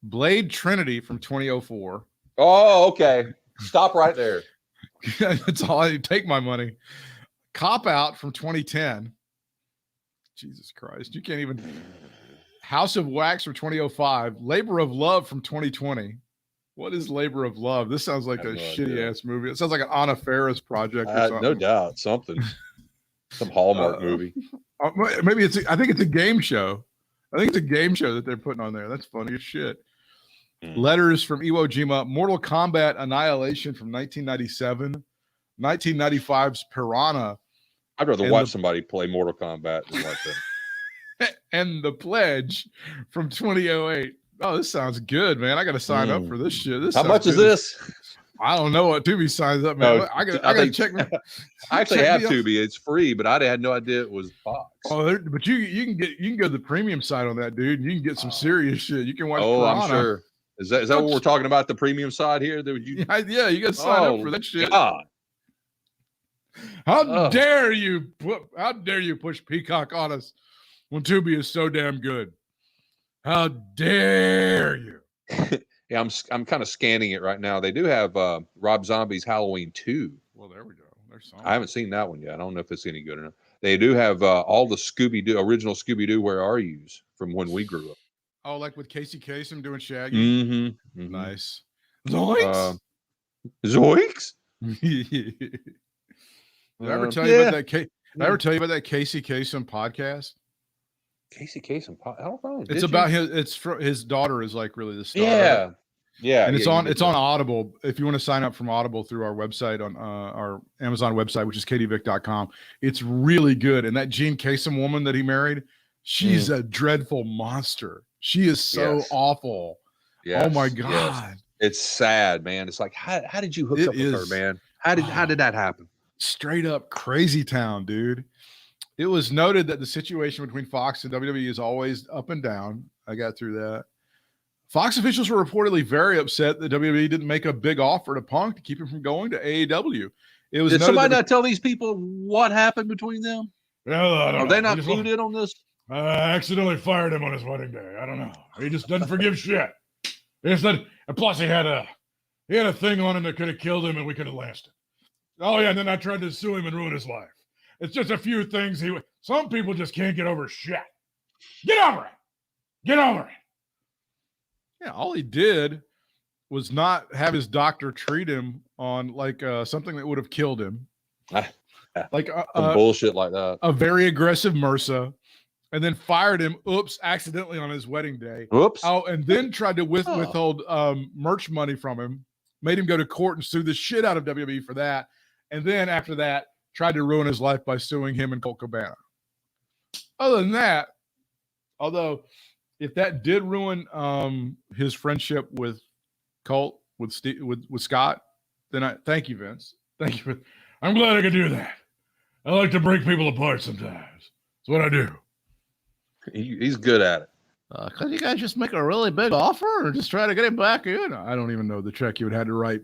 [SPEAKER 1] Blade Trinity from 2004.
[SPEAKER 2] Oh, okay. Stop right there.
[SPEAKER 1] That's all I take my money. Cop Out from 2010. Jesus Christ. You can't even. House of Wax from 2005. Labor of Love from 2020. What is Labor of Love? This sounds like a shitty ass movie. It sounds like an Anna Faris project or something.
[SPEAKER 2] No doubt. Something. Some Hallmark movie.
[SPEAKER 1] Maybe I think it's a game show. I think it's a game show that they're putting on there. That's funny as shit. Letters from Iwo Jima. Mortal Kombat Annihilation from 1997. 1995's Piranha.
[SPEAKER 2] I'd rather watch somebody play Mortal Kombat than watch that.
[SPEAKER 1] And The Pledge from 2008. Oh, this sounds good, man. I got to sign up for this shit.
[SPEAKER 2] How much is this?
[SPEAKER 1] I don't know what Tubi signs up, man. I got to check.
[SPEAKER 2] I actually have Tubi. It's free, but I had no idea it was Fox.
[SPEAKER 1] Oh, but you can go to the premium side on that, dude. You can get some serious shit. You can watch.
[SPEAKER 2] Oh,
[SPEAKER 1] Piranha.
[SPEAKER 2] I'm sure. Is that what we're talking about? The premium side here?
[SPEAKER 1] Yeah, you got to sign up for that shit.
[SPEAKER 2] God.
[SPEAKER 1] How dare you push Peacock on us when Tubi is so damn good? How dare you?
[SPEAKER 2] Yeah, I'm kind of scanning it right now. They do have Rob Zombie's Halloween 2.
[SPEAKER 1] Well, there we go. There's something.
[SPEAKER 2] I haven't seen that one yet. I don't know if it's any good or not. They do have all the original Scooby-Doo Where Are Yous from when we grew up.
[SPEAKER 1] Oh, like with Casey Kasem doing Shaggy?
[SPEAKER 2] Mm-hmm.
[SPEAKER 1] Nice. Zoinks?
[SPEAKER 2] Zoinks?
[SPEAKER 1] Did I ever tell you about that? Did I ever tell you about that Casey Kasem podcast?
[SPEAKER 2] Casey Kasem, I don't know.
[SPEAKER 1] It's about his daughter is like really the star.
[SPEAKER 2] Yeah,
[SPEAKER 1] and it's on Audible. If you want to sign up from Audible through our website on our Amazon website, which is katievick.com, it's really good. And that Jean Kasem woman that he married, she's a dreadful monster. She is so awful.
[SPEAKER 2] Yes.
[SPEAKER 1] Oh my God.
[SPEAKER 2] Yes. It's sad, man. It's like, how did you hook up with her, man? How did that happen?
[SPEAKER 1] Straight up crazy town, dude. It was noted that the situation between Fox and WWE is always up and down. I got through that. Fox officials were reportedly very upset that WWE didn't make a big offer to Punk to keep him from going to AEW. It was
[SPEAKER 2] Did somebody not tell these people what happened between them?
[SPEAKER 4] Well, I don't
[SPEAKER 2] Are
[SPEAKER 4] know.
[SPEAKER 2] they not clued in on this?
[SPEAKER 4] I accidentally fired him on his wedding day. I don't know. He just doesn't forgive shit. And plus, he had a thing on him that could have killed him, and we could have lasted. Oh yeah, and then I tried to sue him and ruin his life. It's just a few things. Some people just can't get over shit. Get over it. Get over it.
[SPEAKER 1] Yeah, all he did was not have his doctor treat him on like something that would have killed him, like
[SPEAKER 2] bullshit like that.
[SPEAKER 1] A very aggressive MRSA, and then fired him. Oops, accidentally on his wedding day.
[SPEAKER 2] Oops.
[SPEAKER 1] Oh, and then tried to withhold merch money from him. Made him go to court and sue the shit out of WWE for that. And then after that, tried to ruin his life by suing him and Colt Cabana. Other than that, although if that did ruin his friendship with Colt, with Scott, then I thank you, Vince. Thank you.
[SPEAKER 4] I'm glad I could do that. I like to break people apart sometimes. It's what I do.
[SPEAKER 2] He's good at it.
[SPEAKER 1] Could you guys just make a really big offer or just try to get him back in? I don't even know the check you would have to write.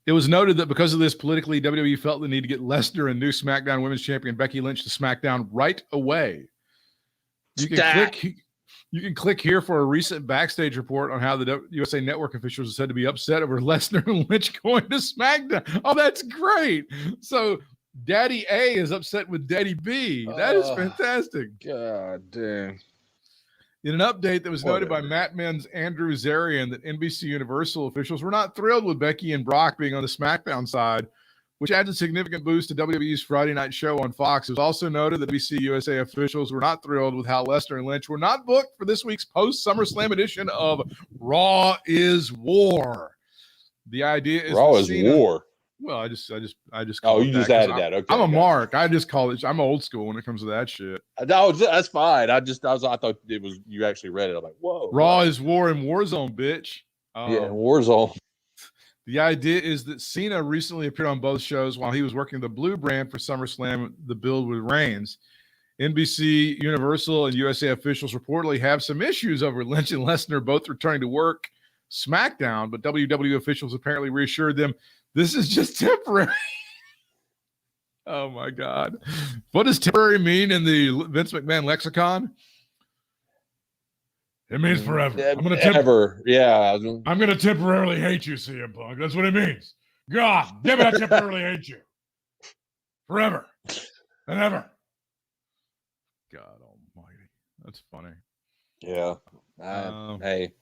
[SPEAKER 1] It was noted that because of this, politically, WWE felt the need to get Lesnar and new SmackDown Women's Champion Becky Lynch to SmackDown right away. You can click here for a recent backstage report on how the USA Network officials are said to be upset over Lesnar and Lynch going to SmackDown. Oh, that's great. So Daddy A is upset with Daddy B. That is fantastic.
[SPEAKER 2] God damn.
[SPEAKER 1] In an update that was noted by Matt Men's Andrew Zarian that NBC Universal officials were not thrilled with Becky and Brock being on the SmackDown side, which adds a significant boost to WWE's Friday night show on Fox. It was also noted that NBC USA officials were not thrilled with how Lesnar and Lynch were not booked for this week's post-SummerSlam edition of Raw is War. The idea is
[SPEAKER 2] Raw is War.
[SPEAKER 1] Well, I just.
[SPEAKER 2] Oh, you just added that. Okay,
[SPEAKER 1] I'm a mark. I just call it. I'm old school when it comes to that shit.
[SPEAKER 2] No, that's fine. I thought it was you actually read it. I'm like, whoa.
[SPEAKER 1] Raw is War in Warzone, bitch.
[SPEAKER 2] Yeah, Warzone.
[SPEAKER 1] The idea is that Cena recently appeared on both shows while he was working the Blue brand for SummerSlam, the build with Reigns. NBC, Universal, and USA officials reportedly have some issues over Lynch and Lesnar both returning to work SmackDown, but WWE officials apparently reassured them this is just temporary. Oh, my God. What does temporary mean in the Vince McMahon lexicon?
[SPEAKER 4] It means forever.
[SPEAKER 2] I'm
[SPEAKER 4] going to temporarily hate you, CM Punk. That's what it means. God, damn it, I temporarily hate you. Forever and ever.
[SPEAKER 1] God almighty. That's funny.
[SPEAKER 2] Yeah. Hey.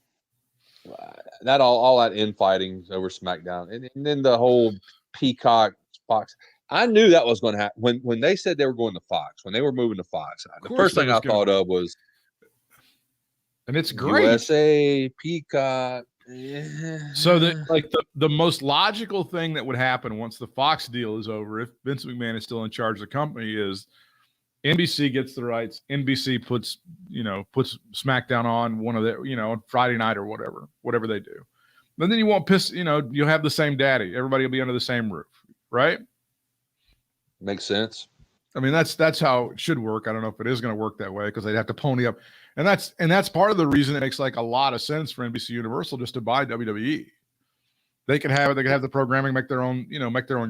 [SPEAKER 2] That all that infighting over SmackDown, and then the whole Peacock Fox. I knew that was going to happen when they said they were going to Fox. When they were moving to Fox, the first thing I thought of was,
[SPEAKER 1] and it's great.
[SPEAKER 2] USA Peacock.
[SPEAKER 1] So the most logical thing that would happen once the Fox deal is over, if Vince McMahon is still in charge of the company, is NBC gets the rights. NBC puts SmackDown on one of their, on Friday night or whatever they do. But then you won't you'll have the same daddy. Everybody will be under the same roof, right?
[SPEAKER 2] Makes sense.
[SPEAKER 1] I mean, that's how it should work. I don't know if it is going to work that way because they'd have to pony up. And that's part of the reason it makes like a lot of sense for NBC Universal just to buy WWE. They could have the programming, make their own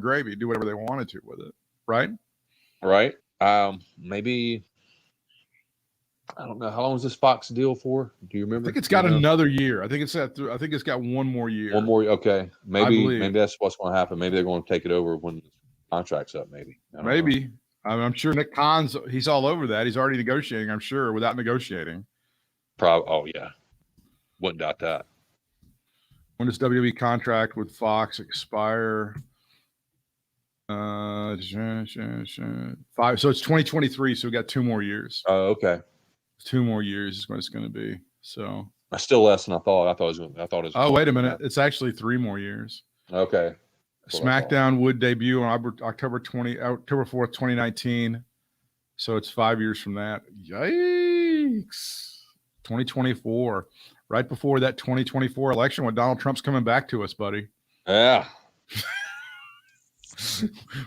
[SPEAKER 1] gravy, do whatever they wanted to with it, right?
[SPEAKER 2] Right. Maybe I don't know how long is this Fox deal for? Do you remember?
[SPEAKER 1] I think it's got another year. I think it's got one more year.
[SPEAKER 2] One more. Okay. Maybe that's what's going to happen. Maybe they're going to take it over when the contract's up. Maybe.
[SPEAKER 1] Maybe. I'm sure Nick Khan's he's all over that. He's already negotiating. I'm sure without negotiating.
[SPEAKER 2] Probably. Oh yeah. Wouldn't doubt that.
[SPEAKER 1] When does WWE contract with Fox expire? 5. So it's 2023. So we got 2 more years.
[SPEAKER 2] Oh, okay.
[SPEAKER 1] 2 more years is what it's going to be. So
[SPEAKER 2] that's still less than I thought. I thought it was.
[SPEAKER 1] Oh, wait a minute. It's actually 3 more years.
[SPEAKER 2] Okay.
[SPEAKER 1] SmackDown would debut on October 4th, 2019. So it's 5 years from that. Yikes. 2024. Right before that 2024 election when Donald Trump's coming back to us, buddy.
[SPEAKER 2] Yeah.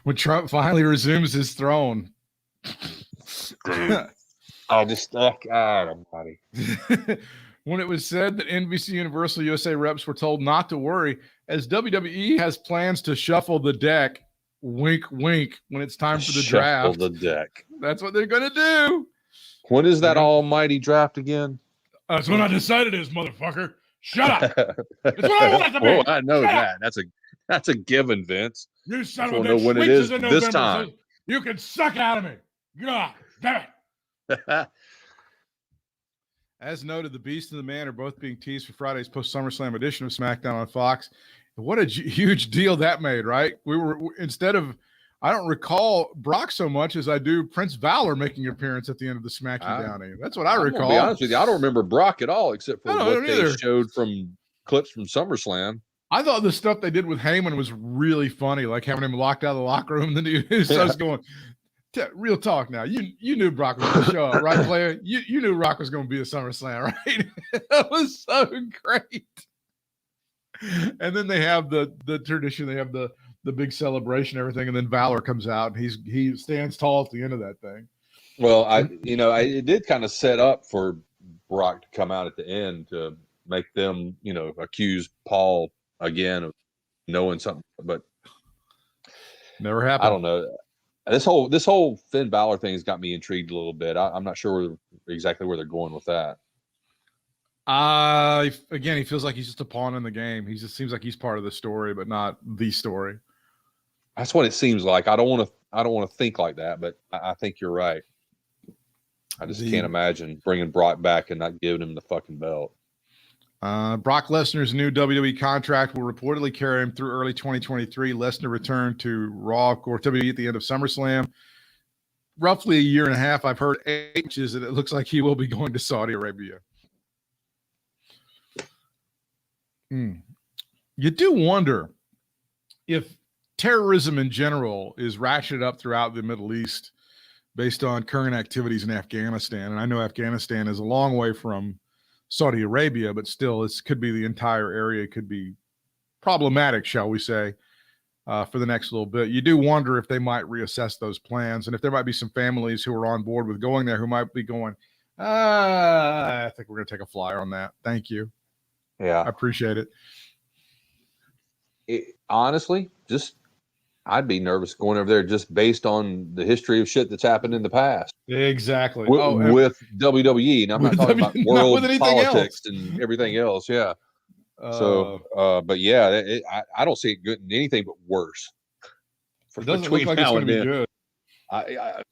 [SPEAKER 1] When Trump finally resumes his throne.
[SPEAKER 2] I just, God almighty.
[SPEAKER 1] When it was said that NBC Universal USA reps were told not to worry, as WWE has plans to shuffle the deck, wink, wink, when it's time for the
[SPEAKER 2] Shuffle
[SPEAKER 1] draft.
[SPEAKER 2] the deck.
[SPEAKER 1] That's what they're going to do.
[SPEAKER 2] When is that almighty draft again?
[SPEAKER 4] That's when I decided it is, motherfucker. Shut up. It's what I want it to be.
[SPEAKER 2] Well, I know
[SPEAKER 4] Shut
[SPEAKER 2] that. That's a given, Vince.
[SPEAKER 4] You son
[SPEAKER 2] I
[SPEAKER 4] of a
[SPEAKER 2] don't know
[SPEAKER 4] bitch.
[SPEAKER 2] when it
[SPEAKER 4] Weeks
[SPEAKER 2] is
[SPEAKER 4] in
[SPEAKER 2] this
[SPEAKER 4] November,
[SPEAKER 2] time.
[SPEAKER 4] so you can suck out of me. God damn it.
[SPEAKER 1] As noted, the Beast and the Man are both being teased for Friday's post SummerSlam edition of SmackDown on Fox. What a huge deal that made, right? We were, instead of, I don't recall Brock so much as I do Prince Valor making an appearance at the end of the Smack You Down. That's what I recall.
[SPEAKER 2] To be honest with you, I don't remember Brock at all, except for what they
[SPEAKER 1] either.
[SPEAKER 2] showed from clips from SummerSlam.
[SPEAKER 1] I thought the stuff they did with Heyman was really funny, like having him locked out of the locker room. And then he starts going, real talk now. You knew Brock was going to show up, right, player? You knew Brock was going to be a SummerSlam, right? That was so great. And then they have the tradition. They have the big celebration, everything, and then Valor comes out, and he stands tall at the end of that thing.
[SPEAKER 2] Well, it did kind of set up for Brock to come out at the end to make them, accuse Paul again of knowing something, but
[SPEAKER 1] never happened.
[SPEAKER 2] I don't know. This whole Finn Balor thing has got me intrigued a little bit. I'm not sure exactly where they're going with that.
[SPEAKER 1] Again, he feels like he's just a pawn in the game. He just seems like he's part of the story, but not the story.
[SPEAKER 2] That's what it seems like. I don't want to think like that, but I think you're right. I just can't imagine bringing Brock back and not giving him the fucking belt.
[SPEAKER 1] Brock Lesnar's new WWE contract will reportedly carry him through early 2023. Lesnar returned to Raw or WWE at the end of SummerSlam. Roughly a year and a half. I've heard 8 inches that it looks like he will be going to Saudi Arabia. You do wonder if terrorism in general is ratcheted up throughout the Middle East based on current activities in Afghanistan. And I know Afghanistan is a long way from Saudi Arabia, but still, this could be the entire area could be problematic, shall we say, for the next little bit. You do wonder if they might reassess those plans, and if there might be some families who are on board with going there who might be going, I think we're going to take a flyer on that. Thank you.
[SPEAKER 2] Yeah,
[SPEAKER 1] I appreciate it.
[SPEAKER 2] Honestly, I'd be nervous going over there just based on the history of shit that's happened in the past.
[SPEAKER 1] Exactly.
[SPEAKER 2] With WWE, and I'm not talking about world politics
[SPEAKER 1] else.
[SPEAKER 2] and everything else. Yeah. But yeah, I don't see it good in anything but worse.
[SPEAKER 1] It doesn't look like it's going to be good.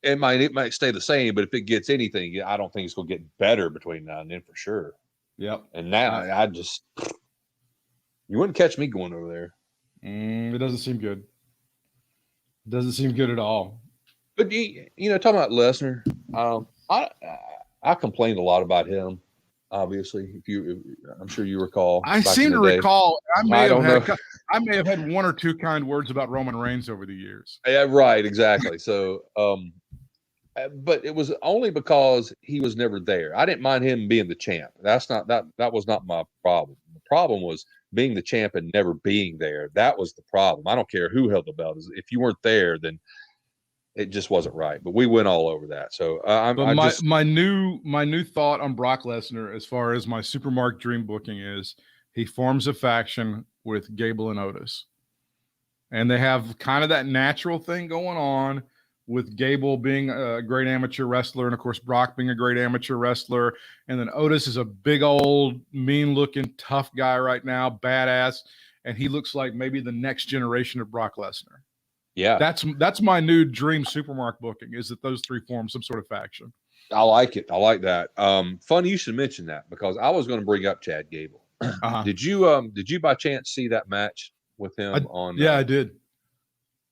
[SPEAKER 2] It might stay the same, but if it gets anything, I don't think it's going to get better between now and then for sure.
[SPEAKER 1] Yep.
[SPEAKER 2] And now you wouldn't catch me going over there.
[SPEAKER 1] It doesn't seem good. It doesn't seem good at all.
[SPEAKER 2] But talking about Lesnar, I complained a lot about him. Obviously, I'm sure you recall.
[SPEAKER 1] I seem to recall. I may have had 1 or 2 kind words about Roman Reigns over the years.
[SPEAKER 2] Yeah, right, exactly. So, but it was only because he was never there. I didn't mind him being the champ. That was not my problem. The problem was being the champ and never being there. That was the problem. I don't care who held the belt. If you weren't there, then it just wasn't right. But we went all over that. So
[SPEAKER 1] my new thought on Brock Lesnar, as far as my Supermark dream booking, is he forms a faction with Gable and Otis, and they have kind of that natural thing going on with Gable being a great amateur wrestler, and of course Brock being a great amateur wrestler, and then Otis is a big old mean-looking tough guy right now, badass, and he looks like maybe the next generation of Brock Lesnar.
[SPEAKER 2] Yeah,
[SPEAKER 1] that's my new dream Supermark booking, is that those 3 form some sort of faction.
[SPEAKER 2] I like it. I like that. Funny you should mention that, because I was going to bring up Chad Gable. Did you by chance see that match with him on?
[SPEAKER 1] Yeah, I did.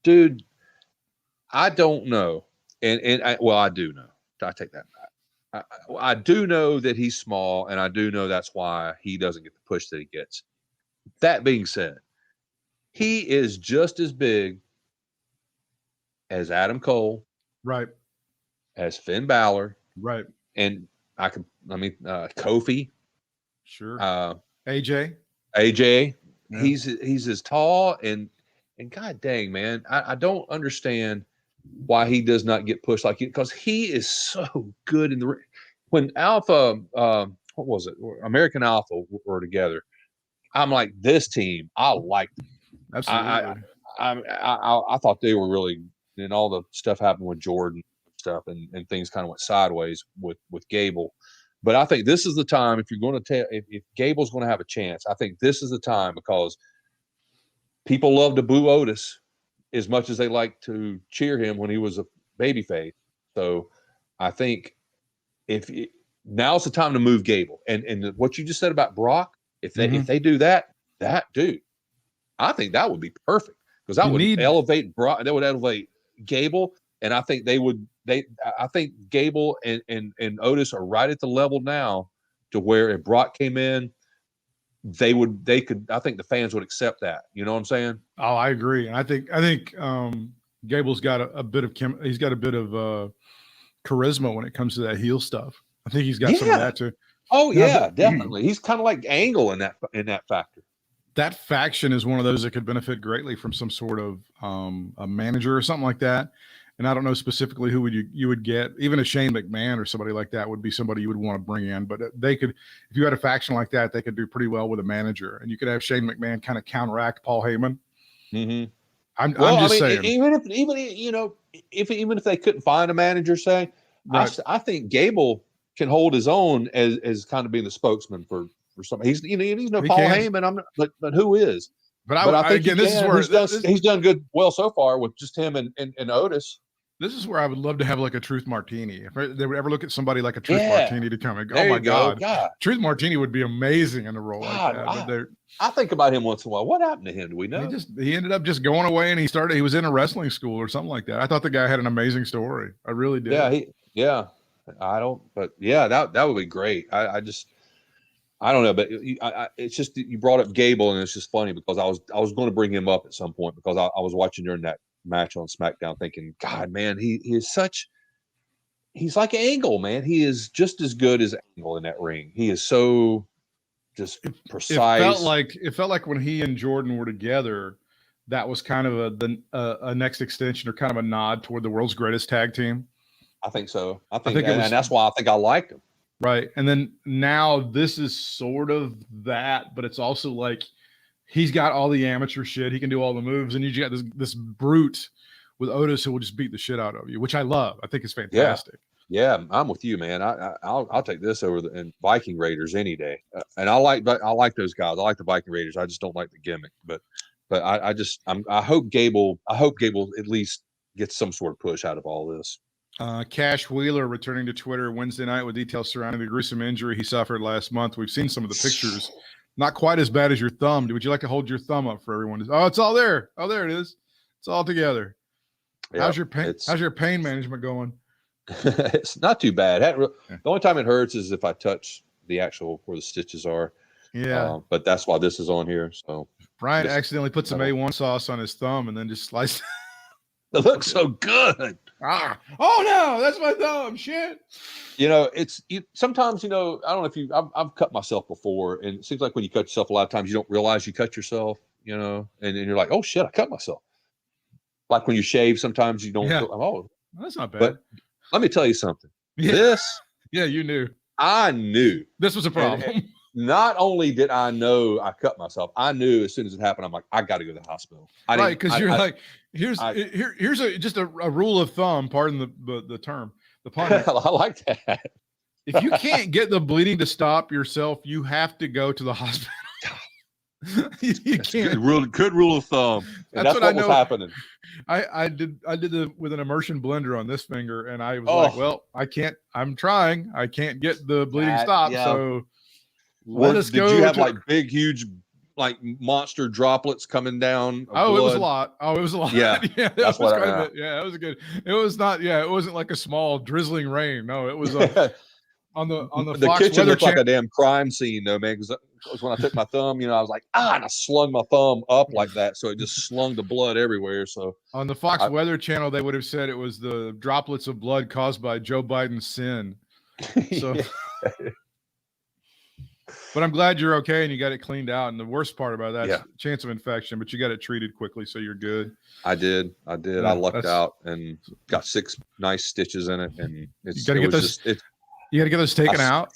[SPEAKER 2] Dude, I don't know, and I do know. I take that back. I do know that he's small, and I do know that's why he doesn't get the push that he gets. That being said, he is just as big as Adam Cole,
[SPEAKER 1] right?
[SPEAKER 2] As Finn Balor,
[SPEAKER 1] right?
[SPEAKER 2] And Kofi,
[SPEAKER 1] sure. AJ,
[SPEAKER 2] yeah. He's as tall and god dang, man, I don't understand why he does not get pushed like you, because he is so good in the ring. when Alpha, what was it? American Alpha were together. I'm like, this team, I like them.
[SPEAKER 1] Absolutely.
[SPEAKER 2] I thought they were really, and all the stuff happened with Jordan stuff, and things kind of went sideways with Gable. But I think this is the time, if you're going to tell, if Gable's going to have a chance, I think this is the time, because people love to boo Otis as much as they like to cheer him when he was a babyface. So I think now's the time to move Gable. And what you just said about Brock, if they do that dude, I think that would be perfect, because that would elevate Brock. That would elevate Gable, and I think I think Gable and Otis are right at the level now to where if Brock came in, I think the fans would accept that. You know what I'm saying?
[SPEAKER 1] Oh, I agree. And I think Gable's got a bit of he's got a bit of charisma when it comes to that heel stuff. I think he's got some of that too.
[SPEAKER 2] Oh yeah, definitely. He's kind of like Angle in that factor.
[SPEAKER 1] That faction is one of those that could benefit greatly from some sort of a manager or something like that. And I don't know specifically who you would get. Even a Shane McMahon or somebody like that would be somebody you would want to bring in. But they could, if you had a faction like that, they could do pretty well with a manager. And you could have Shane McMahon kind of counteract Paul Heyman.
[SPEAKER 2] Mm-hmm.
[SPEAKER 1] I'm just saying.
[SPEAKER 2] Even if they couldn't find a manager, say, right. I think Gable can hold his own as kind of being the spokesman for something. He's no Paul Heyman. But who is? But I think again, this is where he's done well so far with just him and Otis.
[SPEAKER 1] This is where I would love to have like a Truth Martini. If they would ever look at somebody like a Truth Martini to come and go, oh my God, Truth Martini would be amazing in a role like that.
[SPEAKER 2] I think about him once in a while. What happened to him? Do we know?
[SPEAKER 1] He ended up just going away, and he was in a wrestling school or something like that. I thought the guy had an amazing story. I really did. That would be great. I don't know, but it's just you brought up Gable, and it's just funny because I was going to bring him up at some point because I was watching during that match on SmackDown thinking, God, man, he's like Angle, man. He is just as good as Angle in that ring. He is so just precise. It felt like when he and Jordan were together, that was kind of a next extension or kind of a nod toward the world's greatest tag team.
[SPEAKER 2] I think so. I think and that's why I think I liked him.
[SPEAKER 1] Right. And then now this is sort of that, but it's also like he's got all the amateur shit. He can do all the moves. And you got this brute with Otis who will just beat the shit out of you, which I love. I think it's fantastic.
[SPEAKER 2] Yeah, I'm with you, man. I'll take this over the Viking Raiders any day. And I like those guys. I like the Viking Raiders. I just don't like the gimmick. But I hope Gable at least gets some sort of push out of all this.
[SPEAKER 1] Cash Wheeler returning to Twitter Wednesday night with details surrounding the gruesome injury he suffered last month. We've seen some of the pictures. Not quite as bad as your thumb. Would you like to hold your thumb up for everyone? Oh, it's all there. Oh, there it is. It's all together. Yeah, how's your pain management going?
[SPEAKER 2] It's not too bad. The only time it hurts is if I touch the actual where the stitches are.
[SPEAKER 1] Yeah.
[SPEAKER 2] But that's why this is on here. So
[SPEAKER 1] Brian accidentally put some A1 sauce on his thumb and then just sliced
[SPEAKER 2] it. It looks so good.
[SPEAKER 1] Oh no, that's my thumb. Shit.
[SPEAKER 2] Sometimes, I don't know if I've cut myself before, and it seems like when you cut yourself a lot of times you don't realize you cut yourself, and you're like, oh shit, I cut myself. Like when you shave, sometimes you don't feel,
[SPEAKER 1] that's not bad.
[SPEAKER 2] But let me tell you something.
[SPEAKER 1] You knew.
[SPEAKER 2] I knew
[SPEAKER 1] this was a problem.
[SPEAKER 2] And not only did I know I cut myself, I knew as soon as it happened, I'm like, I got to go to the hospital.
[SPEAKER 1] Right, because you're like, here's just a rule of thumb. Pardon the term. The pun.
[SPEAKER 2] I like that.
[SPEAKER 1] If you can't get the bleeding to stop yourself, you have to go to the hospital. You can't.
[SPEAKER 2] Good rule of thumb. And that's what was happening.
[SPEAKER 1] I did with an immersion blender on this finger, and I was like, well, I can't. I'm trying. I can't get the bleeding stopped. Yeah. So let us go.
[SPEAKER 2] Did you have like big, huge, like monster droplets coming down?
[SPEAKER 1] It was a lot. It was a lot.
[SPEAKER 2] Yeah,
[SPEAKER 1] that's what I. Yeah, that was good. It was not. Yeah, it wasn't like a small drizzling rain. No, it was on the Fox
[SPEAKER 2] kitchen looked
[SPEAKER 1] like
[SPEAKER 2] a damn crime scene, though, man. Because when I took my thumb, I was like, and I slung my thumb up like that, so it just slung the blood everywhere. So on the
[SPEAKER 1] Fox Weather Channel, they would have said it was the droplets of blood caused by Joe Biden's sin. So. But I'm glad you're okay and you got it cleaned out. And the worst part about that is chance of infection, but you got it treated quickly, so you're good.
[SPEAKER 2] I did. Yeah, I lucked out and got 6 nice stitches in it, and you
[SPEAKER 1] You got to get those taken out.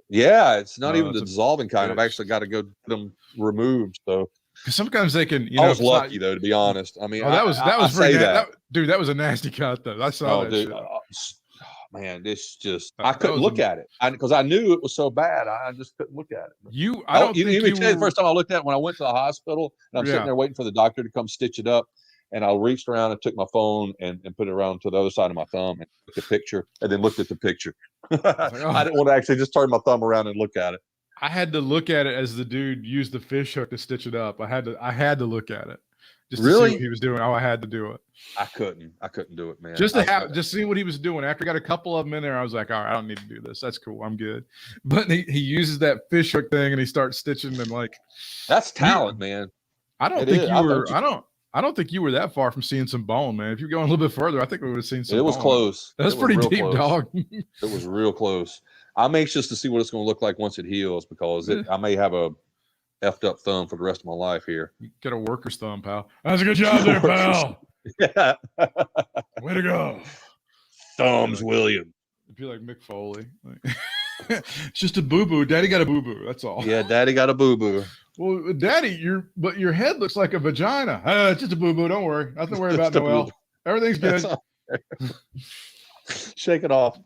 [SPEAKER 2] Yeah, it's not
[SPEAKER 1] Oh,
[SPEAKER 2] even the dissolving kind. I've actually got to go get them removed. So
[SPEAKER 1] because sometimes they can.
[SPEAKER 2] I was lucky though, to be honest. I mean,
[SPEAKER 1] that was
[SPEAKER 2] pretty
[SPEAKER 1] dude. That was a nasty cut though. I saw that shit.
[SPEAKER 2] Man, this just I couldn't look at it because I knew it was so bad. I just couldn't look at it.
[SPEAKER 1] You
[SPEAKER 2] the first time I looked at it when I went to the hospital and I'm sitting there waiting for the doctor to come stitch it up. And I reached around and took my phone and put it around to the other side of my thumb and took the picture and then looked at the picture. I didn't want to actually just turn my thumb around and look at it.
[SPEAKER 1] I had to look at it as the dude used the fish hook to stitch it up. I had to look at it just to see what he was doing. Oh, I had to do it. I
[SPEAKER 2] couldn't do it, man.
[SPEAKER 1] Just see what he was doing. After I got a couple of them in there, I was like, all right, I don't need to do this. That's cool. I'm good. But he uses that fish hook thing and he starts stitching and like
[SPEAKER 2] that's talent, man.
[SPEAKER 1] I don't think you were that far from seeing some bone, man. If you're going a little bit further, I think we would have seen some.
[SPEAKER 2] It was
[SPEAKER 1] bone.
[SPEAKER 2] Close.
[SPEAKER 1] That's pretty deep, close. Dog.
[SPEAKER 2] It was real close. I'm anxious to see what it's going to look like once it heals because I may have a effed up thumb for the rest of my life here.
[SPEAKER 1] You get a worker's thumb, pal.
[SPEAKER 4] That's a good job there, pal.
[SPEAKER 2] Yeah.
[SPEAKER 4] Way to go.
[SPEAKER 2] Thumbs, William.
[SPEAKER 1] It'd be like Mick Foley. It's just a boo-boo. Daddy got a boo-boo. That's all.
[SPEAKER 2] Yeah, Daddy got a boo-boo.
[SPEAKER 1] Well, Daddy, your head looks like a vagina. It's just a boo-boo. Don't worry. Nothing to worry about, Noel. Everything's good.
[SPEAKER 2] Shake it off.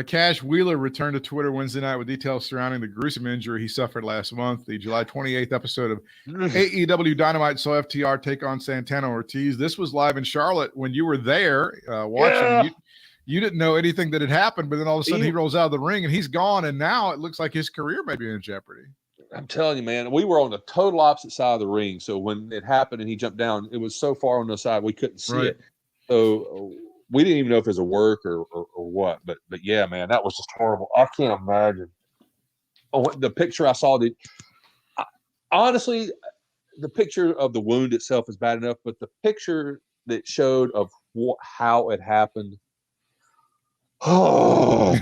[SPEAKER 1] Cash Wheeler returned to Twitter Wednesday night with details surrounding the gruesome injury he suffered last month. The July 28th episode of AEW Dynamite saw FTR take on Santana Ortiz. This was live in Charlotte when you were there watching. Yeah. You didn't know anything that had happened, but then all of a sudden he rolls out of the ring and he's gone, and now it looks like his career may be in jeopardy.
[SPEAKER 2] I'm telling you, man, we were on the total opposite side of the ring. So when it happened and he jumped down, it was so far on the side we couldn't see it. So we didn't even know if it was a work or what. But yeah, man, that was just horrible. I can't imagine. Oh, the picture I saw, honestly, the picture of the wound itself is bad enough, but the picture that showed of how it happened. Oh.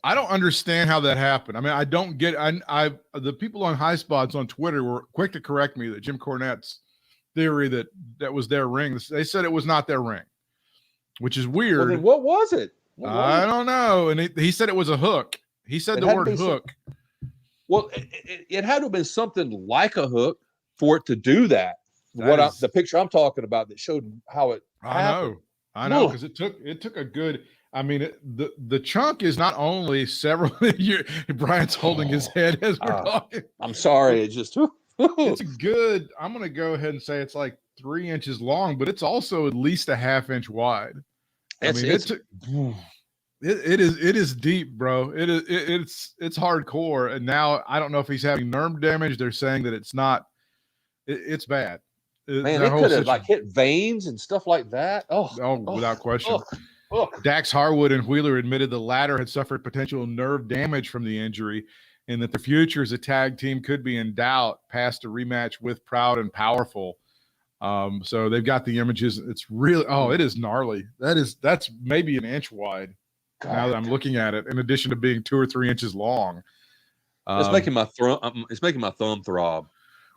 [SPEAKER 1] I don't understand how that happened. I mean, I don't get. The people on High Spots on Twitter were quick to correct me that Jim Cornette's theory that was their ring. They said it was not their ring, which is weird.
[SPEAKER 2] Well, then what was it?
[SPEAKER 1] I don't know. And he said it was a hook. He said the word hook.
[SPEAKER 2] Well, it had to have been something like a hook for it to do that. The picture I'm talking about that showed how it happened.
[SPEAKER 1] I know, because it took a good. I mean, the chunk is not only several. Brian's holding his head as we're talking.
[SPEAKER 2] I'm sorry, it just.
[SPEAKER 1] It's a good. I'm going to go ahead and say it's like 3 inches long, but it's also at least a ½ inch wide. It is deep, bro. It's hardcore. And now I don't know if he's having nerve damage. They're saying that it's not. It's bad.
[SPEAKER 2] Man, it could have like hit veins and stuff like that.
[SPEAKER 1] Without question. Dax Harwood and Wheeler admitted the latter had suffered potential nerve damage from the injury and that the future as a tag team could be in doubt past a rematch with Proud and Powerful. So they've got the images. It's really, it is gnarly. That's maybe an inch wide. God. Now that I'm looking at it, in addition to being 2 or 3 inches long.
[SPEAKER 2] It's making my thumb throb.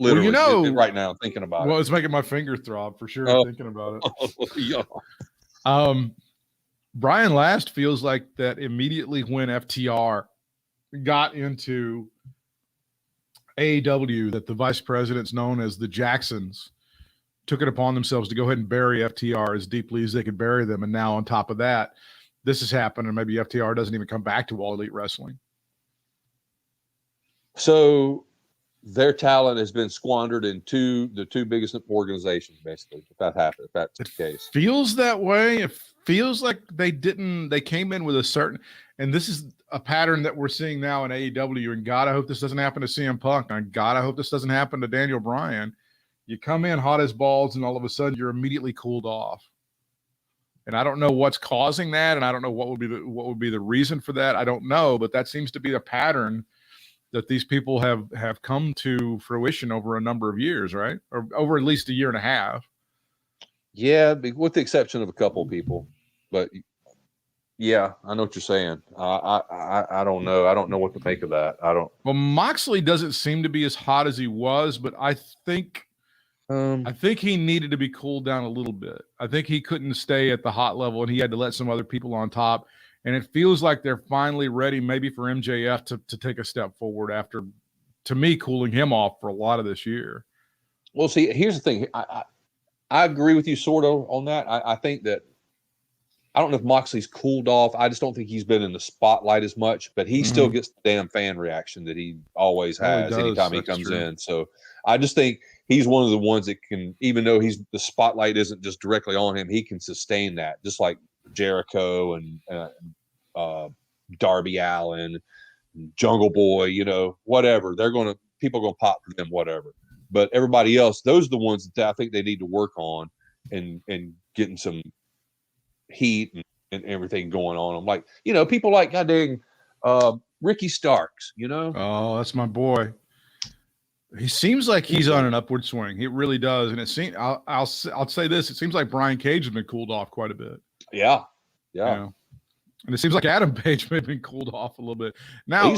[SPEAKER 2] Literally, right now, thinking about it.
[SPEAKER 1] Well, it's making my finger throb for sure. Thinking about it. Brian Last feels like that immediately when FTR got into AEW, that the vice presidents known as the Jacksons took it upon themselves to go ahead and bury FTR as deeply as they could bury them. And now on top of that, this has happened, and maybe FTR doesn't even come back to All Elite Wrestling.
[SPEAKER 2] So their talent has been squandered in the two biggest organizations, basically, if that happened, if that's the case.
[SPEAKER 1] Feels that way. It feels like they came in with a certain, and this is a pattern that we're seeing now in AEW, and God, I hope this doesn't happen to CM Punk, and God, I hope this doesn't happen to Daniel Bryan. You come in hot as balls, and all of a sudden you're immediately cooled off. And I don't know what's causing that, and I don't know what would be the reason for that. I don't know, but that seems to be a pattern that these people have come to fruition over a number of years, right? Or over at least a year and a half. Yeah,
[SPEAKER 2] with the exception of a couple of people. But yeah, I know what you're saying. I don't know. I don't know what to make of that.
[SPEAKER 1] Well, Moxley doesn't seem to be as hot as he was, but I think I think he needed to be cooled down a little bit. I think he couldn't stay at the hot level, and he had to let some other people on top. And it feels like they're finally ready, maybe for MJF to take a step forward after, to me, cooling him off for a lot of this year.
[SPEAKER 2] Well, see, here's the thing. I agree with you sort of on that. I think that I don't know if Moxley's cooled off. I just don't think he's been in the spotlight as much, but he still gets the damn fan reaction that he always has anytime he comes in. So I just think he's one of the ones that can, even though the spotlight isn't just directly on him, he can sustain that, just like Jericho and Darby Allin, Jungle Boy, whatever. People are going to pop for them, whatever. But everybody else, those are the ones that I think they need to work on and getting some heat and everything going on. I'm like, people like goddamn Ricky Starks,
[SPEAKER 1] Oh, that's my boy. He seems like he's on an upward swing. He really does. And it seems, I'll say this, it seems like Brian Cage has been cooled off quite a bit.
[SPEAKER 2] Yeah.
[SPEAKER 1] And it seems like Adam Page may have been cooled off a little bit. Now,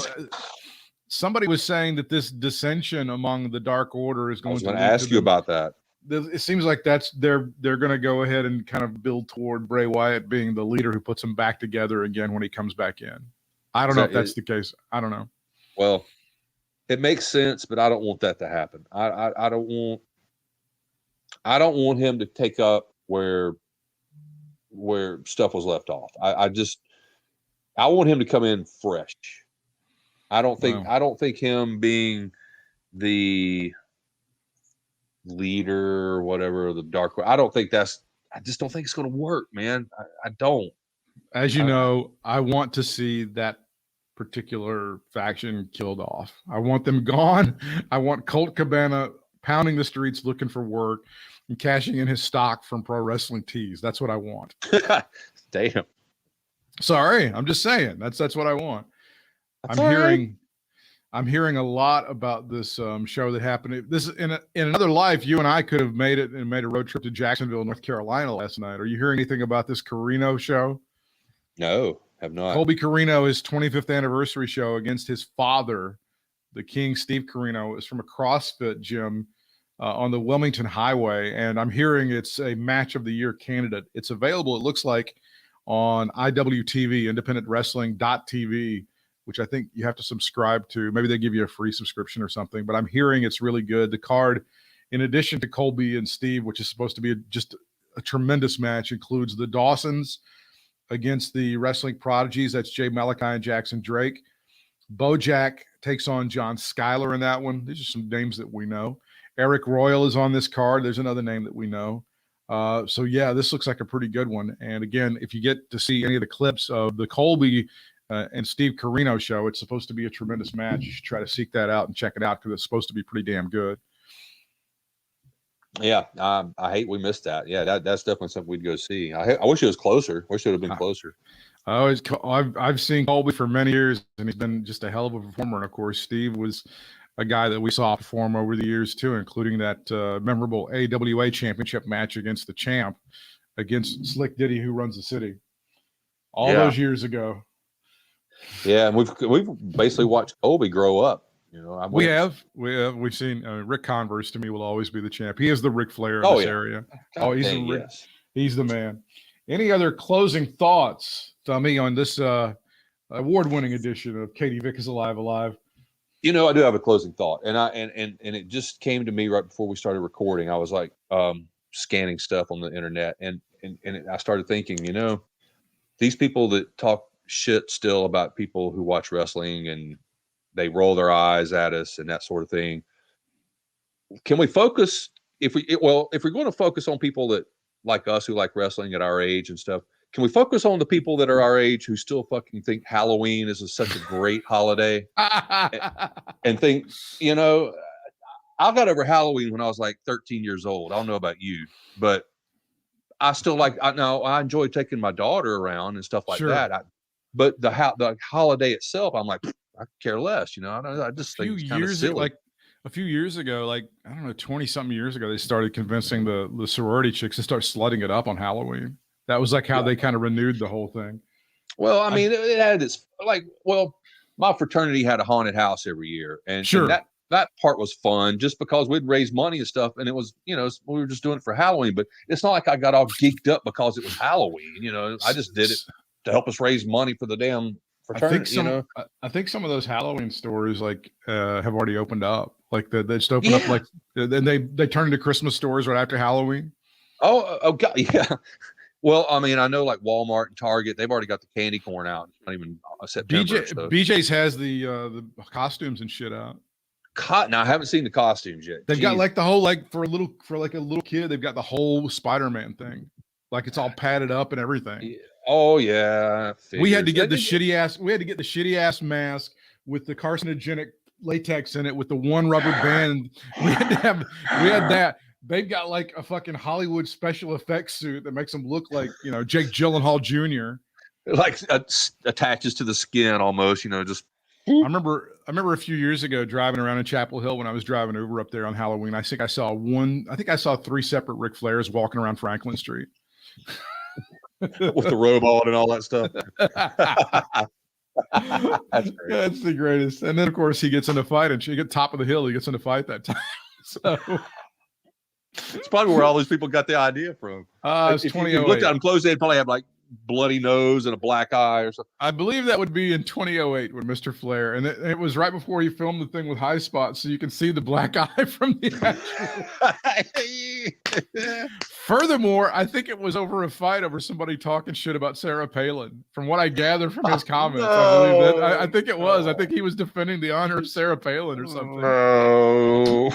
[SPEAKER 1] somebody was saying that this dissension among the Dark Order is going to
[SPEAKER 2] ask you about that.
[SPEAKER 1] It seems like they're going to go ahead and kind of build toward Bray Wyatt being the leader who puts them back together again when he comes back in. I don't know if that's the case. I don't know.
[SPEAKER 2] Well, it makes sense, but I don't want that to happen. I don't want him to take up where stuff was left off. I want him to come in fresh. I don't think him being the leader or whatever, the Dark, I just don't think it's going to work, man. I don't.
[SPEAKER 1] As you know, I want to see that particular faction killed off. I want them gone. I want Colt Cabana pounding the streets looking for work and cashing in his stock from Pro Wrestling Tees. That's what I want.
[SPEAKER 2] Damn.
[SPEAKER 1] Sorry, I'm just saying. That's what I want. I'm hearing a lot about this show that happened. This in another life, you and I could have made it and made a road trip to Jacksonville, North Carolina last night. Are you hearing anything about this Carino show?
[SPEAKER 2] No, have not.
[SPEAKER 1] Colby Carino, his 25th anniversary show against his father, the King Steve Carino, is from a CrossFit gym on the Wilmington Highway, and I'm hearing it's a match of the year candidate. It's available, it looks like, on IWTV, independentwrestling.tv, which I think you have to subscribe to. Maybe they give you a free subscription or something, but I'm hearing it's really good. The card, in addition to Colby and Steve, which is supposed to be just a tremendous match, includes the Dawsons against the Wrestling Prodigies. That's Jay Malachi and Jackson Drake. Bojack takes on John Schuyler in that one. These are some names that we know. Eric Royal is on this card. There's another name that we know. So yeah, this looks like a pretty good one. And again, if you get to see any of the clips of the Colby and Steve Carino show, it's supposed to be a tremendous match. You should try to seek that out and check it out because it's supposed to be pretty damn good.
[SPEAKER 2] Yeah, I hate we missed that. Yeah, that's definitely something we'd go see. I wish it was closer. Wish it would have been closer.
[SPEAKER 1] I've seen Colby for many years, and he's been just a hell of a performer. And of course, Steve was a guy that we saw perform over the years too, including that memorable AWA championship match against the champ, against Slick Diddy, who runs the city, all those years ago.
[SPEAKER 2] Yeah, and we've basically watched Colby grow up.
[SPEAKER 1] We've seen Rick Converse. To me, will always be the champ. He is the Ric Flair in this area. He's the man. Any other closing thoughts, Tommy, on this award-winning edition of Katie Vick is Alive?
[SPEAKER 2] I do have a closing thought, and it just came to me right before we started recording. I was like scanning stuff on the internet, and I started thinking, these people that talk shit still about people who watch wrestling and they roll their eyes at us and that sort of thing. Can we focus if we're going to focus on people that like us who like wrestling at our age and stuff? Can we focus on the people that are our age who still fucking think Halloween is such a great holiday and think, I got over Halloween when I was like 13 years old. I don't know about you, but I still I enjoy taking my daughter around and stuff like that. But the holiday itself, I'm like, I care less, I just think it's kind of silly.
[SPEAKER 1] Like a few years ago, like, I don't know, 20-something years ago, they started convincing the sorority chicks to start slutting it up on Halloween. That was like how they kind of renewed the whole thing.
[SPEAKER 2] Well, I mean, it had its my fraternity had a haunted house every year, and that part was fun just because we'd raise money and stuff. And it was, we were just doing it for Halloween, but it's not like I got all geeked up because it was Halloween. I just did it to help us raise money for the damn fraternity.
[SPEAKER 1] I think some of those Halloween stores have already opened up. Like they just open up, like then they turn into Christmas stores right after Halloween.
[SPEAKER 2] Oh God, yeah. Well, I mean, I know like Walmart and Target, they've already got the candy corn out. It's not even September.
[SPEAKER 1] BJ's has the costumes and shit out.
[SPEAKER 2] Now I haven't seen the costumes yet.
[SPEAKER 1] They've got like the whole for a little kid, they've got the whole Spider-Man thing. Like it's all padded up and everything.
[SPEAKER 2] Yeah. Oh yeah.
[SPEAKER 1] We had to get the shitty ass mask with the carcinogenic latex in it with the one rubber band. We had that. They've got like a fucking Hollywood special effects suit that makes them look like, Jake Gyllenhaal Jr.
[SPEAKER 2] Like attaches to the skin almost, just.
[SPEAKER 1] I remember a few years ago driving around in Chapel Hill when I was driving over up there on Halloween. I think I saw 3 separate Ric Flairs walking around Franklin Street.
[SPEAKER 2] With the robe on and all that stuff.
[SPEAKER 1] That's the greatest. And then of course he gets in a fight and she get top of the hill. He gets in a fight that time. So
[SPEAKER 2] it's probably where all those people got the idea from.
[SPEAKER 1] It's
[SPEAKER 2] if
[SPEAKER 1] 2008.
[SPEAKER 2] you looked at them close, they'd probably have like bloody nose and a black eye or something.
[SPEAKER 1] I believe that would be in 2008 with Mr. Flair, and it was right before he filmed the thing with High Spot, so you can see the black eye from the actual. Furthermore, I think it was over a fight over somebody talking shit about Sarah Palin. From what I gather from his comments, I think it was. I think he was defending the honor of Sarah Palin or something.
[SPEAKER 2] No.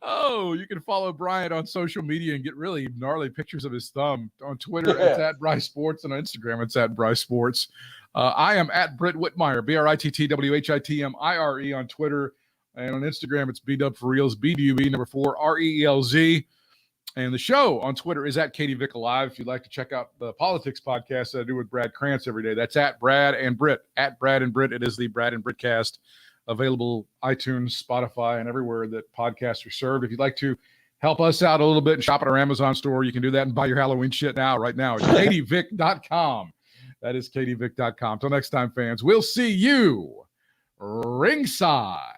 [SPEAKER 1] Oh, you can follow Bryant on social media and get really gnarly pictures of his thumb. On Twitter, it's at Bry Sports, and on Instagram, it's at Bry Sports. I am at Britt Whitmire, BRITTWHITMIRE on Twitter, and on Instagram, it's BDub for Reals, BDUB 4 REELZ. And the show on Twitter is at Katie Vick Alive. If you'd like to check out the politics podcast that I do with Brad Krantz every day, that's at Brad and Britt. At Brad and Britt, it is the Brad and Britt cast. Available iTunes, Spotify, and everywhere that podcasts are served. If you'd like to help us out a little bit and shop at our Amazon store, you can do that and buy your Halloween shit right now. It's katievick.com. That is katievick.com. Till next time, fans, we'll see you ringside.